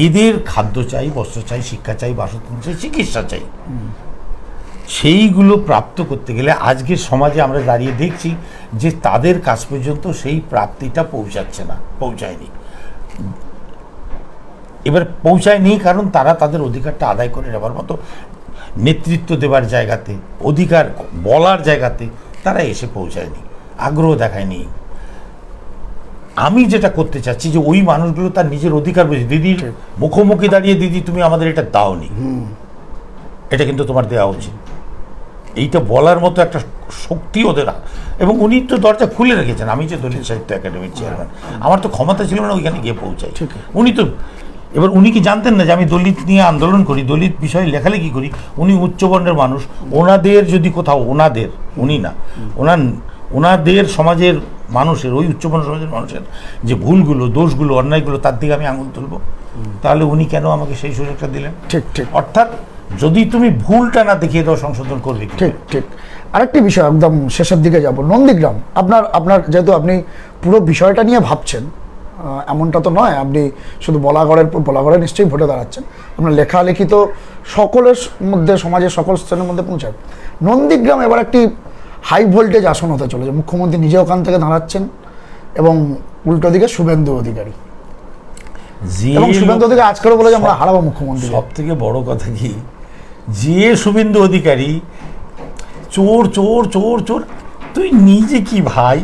এদের খাদ্য চাই, বস্ত্র চাই, শিক্ষা চাই, বাসস্থান চাই, চিকিৎসা চাই। সেইগুলো প্রাপ্ত করতে গেলে আজকের সমাজে আমরা দাঁড়িয়ে দেখছি যে তাদের কাছ পর্যন্ত সেই প্রাপ্তিটা পৌঁছাচ্ছে না, পৌঁছায়নি। এবার পৌঁছায়নি কারণ তারা তাদের অধিকারটা আদায় করে নেবার মতো নেতৃত্ব দেবার জায়গাতে, অধিকার বলার জায়গাতে তারা এসে পৌঁছায়নি, আগ্রহ দেখায়নি। আমি যেটা করতে চাচ্ছি যে ওই মানুষগুলো তার নিজের অধিকার বুঝে, দিদির মুখোমুখি দাঁড়িয়ে, দিদি তুমি আমাদের এটা দাওনি, এটা কিন্তু তোমার দেওয়া উচিত, এইটা বলার মতো একটা শক্তি ওদের। এবং উনি তো দরজা খুলে রেখেছেন। আমি যে দলিত সাহিত্য একাডেমির চেয়ারম্যান, আমার তো ক্ষমতা ছিল না ওইখানে গিয়ে পৌঁছাই। উনি তো, এবার উনি কি জানতেন না যে আমি দলিত নিয়ে আন্দোলন করি, দলিত বিষয়ে লেখালেখি করি? উনি উচ্চবর্ণের মানুষ, ওনাদের যদি কোথাও, ওনাদের, উনি না, ওনাদের সমাজের মানুষের, ওই উচ্চবর্ণ সমাজের মানুষের যে ভুলগুলো, দোষগুলো, অন্যায়গুলো, তার দিকে আমি আঙুল তুলব, তাহলে উনি কেন আমাকে সেই সুযোগটা দিলেন? ঠিক ঠিক। অর্থাৎ যদি তুমি ভুলটা না দেখিয়ে দাও, সংশোধন করবে। ঠিক ঠিক। আরেকটি বিষয়, একদম শেষের দিকে যাব, নন্দীগ্রাম। আপনার যেহেতু আপনি পুরো বিষয়টা নিয়ে ভাবছেন, এমনটা তো নয় আপনি শুধু বলাগড়ে নিশ্চয়ই ভোটে দাঁড়াচ্ছেন, আপনার লেখালেখি তো সকলের মধ্যে, সমাজের সকল শ্রেণীর মধ্যে পৌঁছায়। নন্দীগ্রাম এবার একটি হাই ভোল্টেজ আসন হতে চলেছে। মুখ্যমন্ত্রী নিজে ওখান থেকে দাঁড়াচ্ছেন এবং উল্টো দিকে শুভেন্দু অধিকারী, এবং শুভেন্দু অধিকারী আজকেও বলে যে আমরা হারাবো মুখ্যমন্ত্রী। সব থেকে বড় কথা কি, যে শুভেন্দু অধিকারী চোর চোর চোর চোর, তুই নিজে কি ভাই,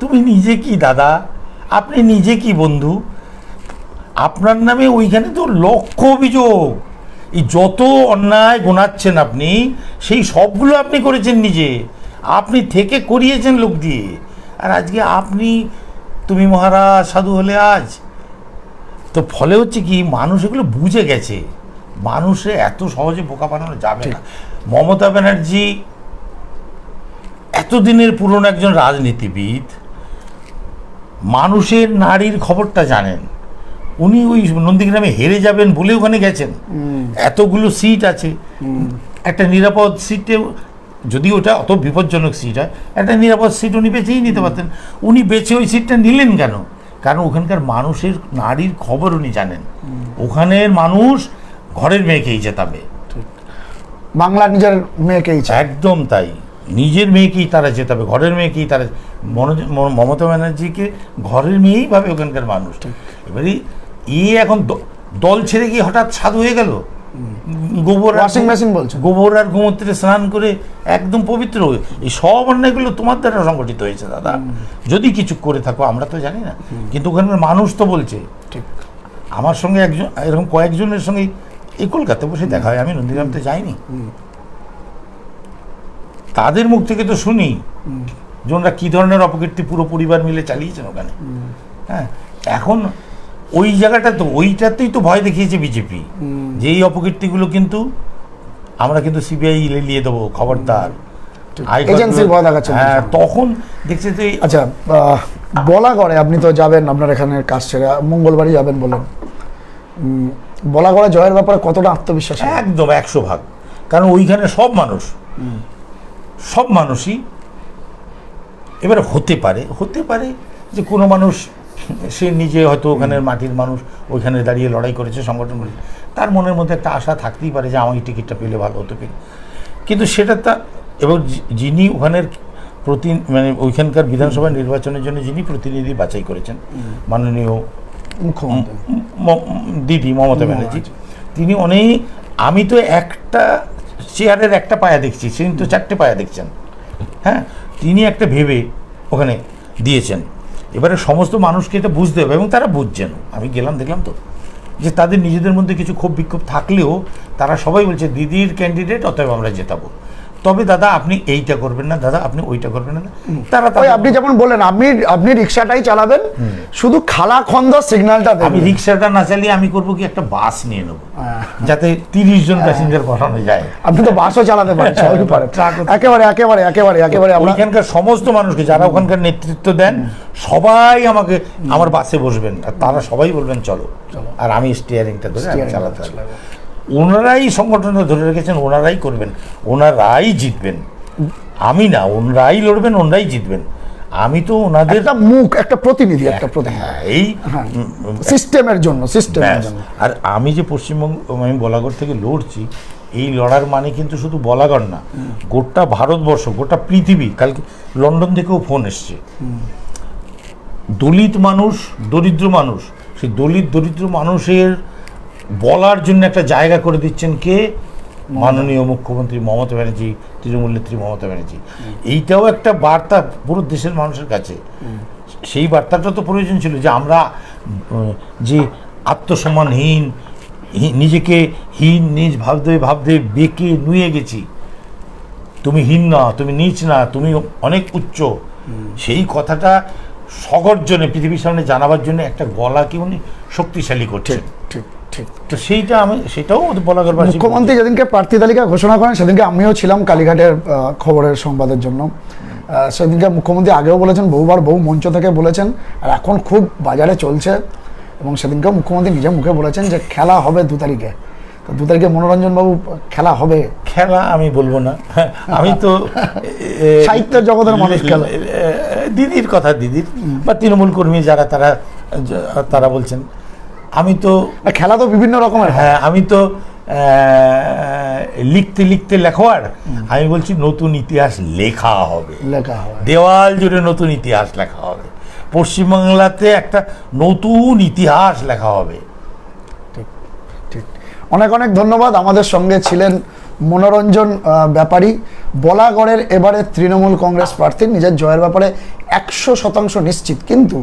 তুমি নিজে কি দাদা, আপনি নিজে কি বন্ধু? আপনার নামে ওইখানে তো লক্ষ অভিযোগ, এই যত অন্যায় গোনাচ্ছেন আপনি, সেই সবগুলো আপনি করেছেন নিজে, আপনি থেকে করিয়েছেন লোক দিয়ে। আর আজকে আপনি তুমি মহারাজ সাধু হলে আজ। তো ফলে হচ্ছে কি, মানুষ এগুলো বুঝে গেছে, মানুষে এত সহজে বোকা বানানো যাবে না। মমতা ব্যানার্জি এতদিনের পুরনো একজন রাজনীতিবিদ, মানুষের নারীর খবরটা জানেন। উনি ওই নন্দীগ্রামে হেরে যাবেন বলে ওখানে গেছেন। এতগুলো সিট আছে, একটা নিরাপদ সিটে, যদি ওটা অত বিপজ্জনক সিট হয়, একটা নিরাপদ সিট উনি বেছেই নিতে পারতেন। উনি বেছে ওই সিটটা নিলেন কেন? কারণ ওখানকার মানুষের নারীর খবর উনি জানেন। ওখানের মানুষ ঘরের মেয়েকেই জেতাবে, বাংলা নিজের মেয়েকেই, একদম তাই, নিজের মেয়েকেই তারা জেতাবে, ঘরের মেয়েকেই তারা। মমতা ব্যানার্জিকে ঘরের মেয়েই ভাবে ওখানকার মানুষ। এবারে এখন দল ছেড়ে গিয়ে হঠাৎ সাধু হয়ে গেল, গোবর Washing machine বলছেন? গোবর আর গোমূত্রে স্নান করে একদম পবিত্র হয়ে, এই সব অন্যায়গুলো তোমার দ্বারা সংগঠিত হয়েছে দাদা। যদি কিছু করে থাকো আমরা তো জানি না, কিন্তু ওখানের মানুষ তো বলছে। ঠিক। আমার সঙ্গে একজন এরকম কয়েকজনের সঙ্গে এই কলকাতায় বসে দেখা হয়, আমি নন্দীগ্রামতে যাইনি, তাদের মুখ থেকে তো শুনি যে ওনারা কী ধরনের অপকীর্তি পুরো পরিবার মিলে চালিয়েছেন ওখানে। হ্যাঁ, এখন ওই জায়গাটা তো ওইটাতেই তো ভয় দেখিয়েছে বিজেপি, যে এই অপকীর্তিগুলো কিন্তু আমরা কিন্তু সিবিআই লিয়ে দেবো, খবরদার। এজেন্সির ভয় দেখাচ্ছেন। হ্যাঁ, তখন দেখছে যে আচ্ছা, বলাগড়ে আপনি তো যাবেন, আপনার এখানে কাজ ছেড়ে মঙ্গলবারই যাবেন বলেন। বলাগড়ে জয়ের ব্যাপারে কতটা আত্মবিশ্বাস? একদম 100%। কারণ ওইখানে সব মানুষই এবারে হতে পারে যে কোনো মানুষ সে নিজে হয়তো ওখানের মাটির মানুষ, ওইখানে দাঁড়িয়ে লড়াই করেছে, সংগঠন করেছে, তার মনের মধ্যে একটা আশা থাকতেই পারে যে আমার এই টিকিটটা পেলে ভালো হতো কিনা। কিন্তু সেটা এবং যিনি ওখানের মানে ওইখানকার বিধানসভা নির্বাচনের জন্য যিনি প্রতিনিধি বাছাই করেছেন, মাননীয় মুখ্যমন্ত্রী দিদি মমতা ব্যানার্জি, তিনি আমি তো একটা চেয়ারের একটা পায়া দেখছি, তিনি তো 4টে পায়া দেখছেন। হ্যাঁ, তিনি একটা ভেবে ওখানে দিয়েছেন। এবারে সমস্ত মানুষকে এটা বুঝতে হবে, এবং তারা বুঝছেন। আমি গেলাম, দেখলাম তো যে তাদের নিজেদের মধ্যে কিছু ক্ষোভ বিক্ষোভ থাকলেও তারা সবাই বলছে দিদির ক্যান্ডিডেট, অতএব আমরা জেতাবো। তবে দাদা আপনি এইটা করবেন না, দাদা আপনি ওইটা করবেন না। তারা আপনি যেমন বললেন আপনি রিক্সাটাই চালাবেন, শুধু খালাখন্দ সিগন্যালটা দেবেন। আমি রিক্সাটা না চালিয়ে আমি করবো কি, একটা বাস নিয়ে নেবো, যাতে 30 জন প্যাসেঞ্জার বসানো যায়। আপনি তো বাসও চালাতে পারেন, সবই পারেন। একেবারে ওইখানকার সমস্ত মানুষকে যারা ওখানকার নেতৃত্ব দেন সবাই আমার বাসে বসবেন, আর তারা সবাই বলবেন চলো, আর আমি স্টিয়ারিংটা ধরে আমি চালাতে পারবো। ওনারাই সংগঠনটা ধরে রেখেছেন, ওনারাই করবেন, ওনারাই জিতবেন। আমি না, ওনারাই লড়বেন, ওনারাই জিতবেন। আমি তো ওনাদের একটা প্রতিনিধি এই সিস্টেমের জন্য। আর আমি যে পশ্চিমবঙ্গ, আমি বলাগড় থেকে লড়ছি, এই লড়ার মানে কিন্তু শুধু বলাগড় না, গোটা ভারতবর্ষ, গোটা পৃথিবী। কালকে লন্ডন থেকেও ফোন এসছে, দলিত মানুষ, দরিদ্র মানুষ, সেই দরিদ্র মানুষের বলার জন্য একটা জায়গা করে দিচ্ছেন কে? মাননীয় মুখ্যমন্ত্রী মমতা ব্যানার্জি, তৃণমূল নেত্রী মমতা ব্যানার্জি। এইটাও একটা বার্তা পুরো দেশের মানুষের কাছে। সেই বার্তাটা তো প্রয়োজন ছিল যে আমরা যে আত্মসম্মানহীন, নিজেকে নিজ ভাবতে বেঁকে নুয়ে গেছি, তুমি হীন না, তুমি নীচ না, তুমি অনেক উচ্চ, সেই কথাটা সগর্জনে পৃথিবীর সামনে জানাবার জন্য একটা গলাকে উনি শক্তিশালী করছেন। তো সেটাও বলাগড় মুখ্যমন্ত্রী যেদিনকে প্রার্থী তালিকা ঘোষণা করেন, সেদিনকে আমিও ছিলাম কালীঘাটের খবরের সংবাদের জন্য। সেদিনকে মুখ্যমন্ত্রী আগেও বলেছেন, বহুবার বহু মঞ্চ থেকে বলেছেন, আর এখন খুব বাজারে চলছে। এবং সেদিনকেও মুখ্যমন্ত্রী নিজের মুখে বলেছেন যে খেলা হবে 2 তারিখে। তো 2 তারিখে মনোরঞ্জন বাবু খেলা হবে? খেলা আমি বলবো না, আমি তো সাহিত্যের জগতের মানুষ। খেলা দিদির কথা, দিদির বা তৃণমূল কর্মী যারা তারা বলছেন, আমি তো খেলা তো বিভিন্ন রকমের। হ্যাঁ, আমি তো লিখতে লেখোয়ার, আমি বলছি নতুন ইতিহাস লেখা হবে, দেওয়াল জুড়ে নতুন ইতিহাস লেখা হবে, পশ্চিমবাংলাতে একটা নতুন ইতিহাস লেখা হবে। ঠিক। অনেক ধন্যবাদ। আমাদের সঙ্গে ছিলেন মনোরঞ্জন ব্যাপারী, বলাগড়ের এবারে তৃণমূল কংগ্রেস প্রার্থী, নিজের জয়ের ব্যাপারে 100% নিশ্চিত। কিন্তু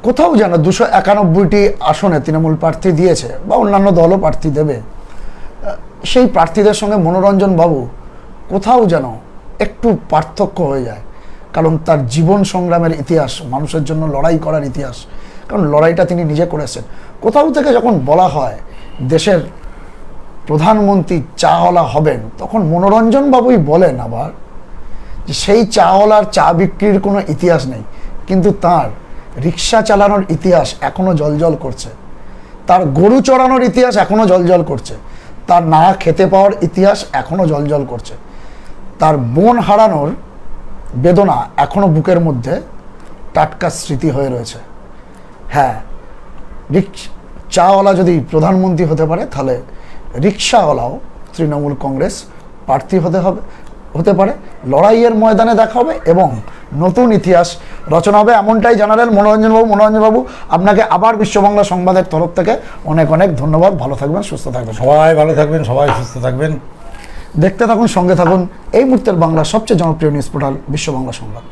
কোথাও যেন 291টি আসনে তৃণমূল প্রার্থী দিয়েছে, বা অন্যান্য দলও প্রার্থী দেবে, সেই প্রার্থীদের সঙ্গে মনোরঞ্জন বাবু কোথাও যেন একটু পার্থক্য হয়ে যায়। কারণ তার জীবন সংগ্রামের ইতিহাস, মানুষের জন্য লড়াই করার ইতিহাস, কারণ লড়াইটা তিনি নিজে করেছেন। কোথাও থেকে যখন বলা হয় দেশের প্রধানমন্ত্রী চাওয়ালা হবেন, তখন মনোরঞ্জন বাবুই বলেন আবার যে সেই চাওয়ালার চা বিক্রির কোনো ইতিহাস নেই, কিন্তু তার রিক্সা চালানোর ইতিহাস এখনো জলজল করছে, তার গরু চড়ানোর ইতিহাস এখনো জলজল করছে, তার না খেতে পাওয়ার ইতিহাস এখনো জলজল করছে, তার বোন হারানোর বেদনা এখনো বুকের মধ্যে টাটকা স্মৃতি হয়ে রয়েছে। হ্যাঁ, চাওয়ালা যদি প্রধানমন্ত্রী হতে পারে, তাহলে রিক্সাওয়ালাও তৃণমূল কংগ্রেস প্রার্থী হতে পারে। লড়াইয়ের ময়দানে দেখা হবে এবং নতুন ইতিহাস রচনা হবে, এমনটাই জানালেন মনোরঞ্জনবাবু। আপনাকে আবার বিশ্ব বাংলা সংবাদের তরফ থেকে অনেক অনেক ধন্যবাদ। ভালো থাকবেন, সুস্থ থাকবেন। সবাই ভালো থাকবেন, সবাই সুস্থ থাকবেন। দেখতে থাকুন, সঙ্গে থাকুন এই মুহূর্তের বাংলা সবচেয়ে জনপ্রিয় নিউজ পোর্টাল বিশ্ব বাংলা সংবাদ।